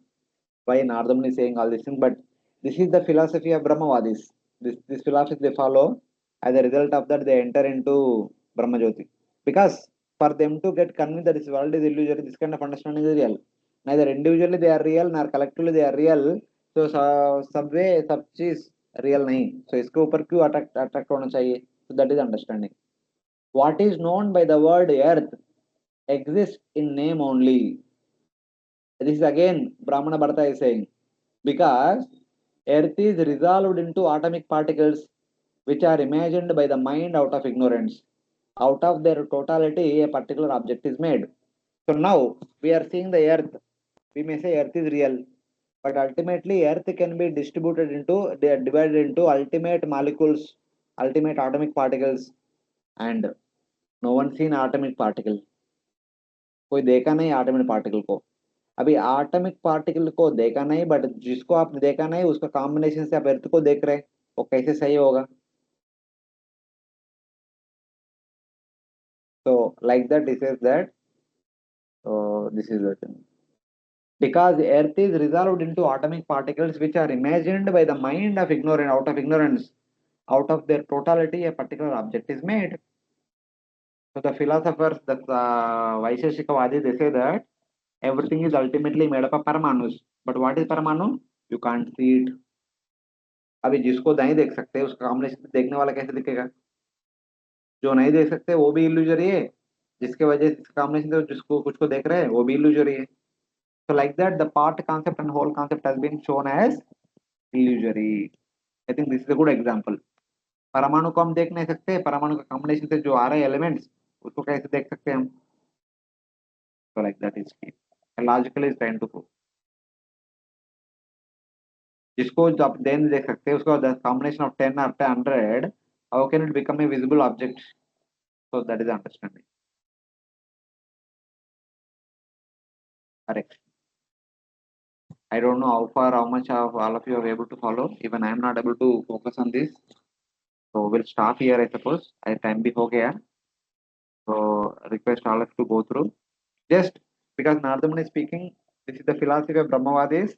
why Nardamani is saying all these things, but this is the philosophy of Brahmavadis. This philosophy they follow. As a result of that, they enter into Brahmajyoti. Because for them to get convinced that this world is illusory, this kind of understanding is real. Neither individually they are real, nor collectively they are real. So सब वे सब चीज real नहीं. So इसके ऊपर क्यों attract होना चाहिए? So that is understanding. What is known by the word earth exists in name only. This is again Brahmavadha is saying, because earth is resolved into atomic particles which are imagined by the mind out of ignorance. Out of their totality, a particular object is made. So now we are seeing the earth. We may say earth is real, but ultimately earth can be distributed into, they are divided into ultimate molecules, ultimate atomic particles, and no one seen atomic particle. कोई देखा नहीं atomic particle को. अभी atomic particle को देखा नहीं, but जिसको आप देखा नहीं उसका कॉम्बिनेशन से आप अर्थ को देख रहे हैं, वो कैसे सही होगा? So like that, this is that. So this is the thing. Because the earth is resolved into atomic particles which are imagined by the mind of ignorance, out of ignorance, out of their totality a particular object is made. So the philosophers, the Vaisheshikavadi, they say that everything is ultimately made up of paramanus. But what is paramanu? You can't see it. अभी जिसको नहीं देख सकते उसका combination देखने वाला कैसे दिखेगा? जो नहीं देख सकते वो भी इल्यूजरी है, जिसके वजह से कॉम्बिनेशन से जिसको कुछ को देख रहे हैं वो भी इल्यूजरी है. So like that, the part concept and whole concept has been shown as illusory. I think this is a good example. परमाणु को हम देख नहीं सकते, परमाणु का कॉम्बिनेशन से जो आ रहे हैं एलिमेंट्स उसको कैसे देख सकते हैं हम? So like that is key. Logically is trying to prove. जिसको आप देन देख सकते हैं उसको the combination of 10 or 100, how can it become a visible object? So that is the understanding. Correct. I don't know how far, how much of all of you are able to follow. Even I am not able to focus on this. So we'll stop here, I suppose. I time bhi ho gaya. So request all of you to go through. Just because Nardamani is speaking, this is the philosophy of Brahmavadis.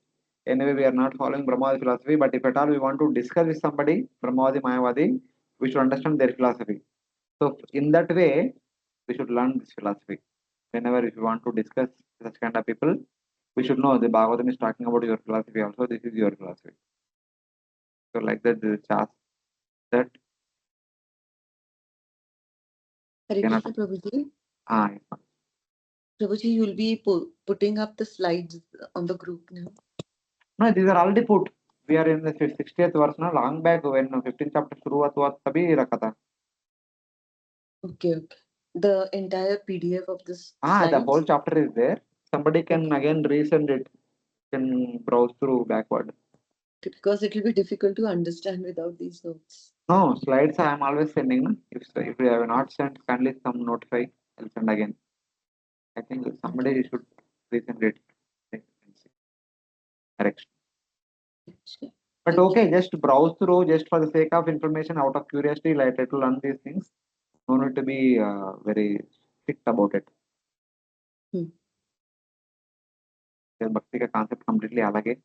Anyway, we are not following Brahmavadi philosophy, but if at all we want to discuss with somebody, Brahmavadi, Mayavadi, we should understand their philosophy. So in that way, we should learn this philosophy. Whenever if you want to discuss such kind of people, we should know the Bhagavatam is talking about your philosophy also. This is your philosophy. So like that, the chance that Hare cannot. Krishna, Prabhuji. Yes. Prabhuji, you'll be putting up the slides on the group now. No, these are already put. We are in the 60th verse now. Long back when 15th chapter शुरुआत हुआ तभी रखा था. Okay, okay. The entire PDF of this The slides? whole chapter is there. Somebody can Okay. again resend it. Can browse through backward. Because it will be difficult to understand without these notes. No, slides I am always sending. No? If we have not sent, kindly some notify. I'll send again. I think somebody should resend it. Correction. But okay, just browse through just for the sake of information, out of curiosity, like to learn these things. No need to be very strict about it. Bhakti ka concept completely alag hai.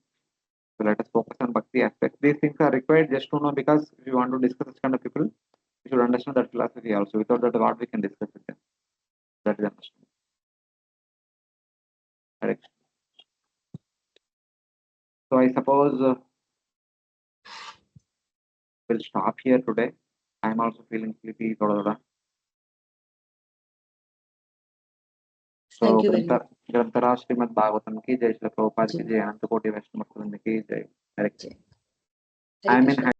So let us focus on Bhakti aspect. These things are required just to know, because if you want to discuss this kind of people, you should understand that philosophy also. Without that, what we can discuss with them. That is understanding. Correct. So I suppose we'll stop here today. I am also feeling sleepy. Thoda. Thank So you very much. Grantara Srimad Bhagavatam ki jai, Srila Prabhupada ki jai, Ananta Koti Vaishnava Vrinda ki jai. Correct. Hare I am in Krishna.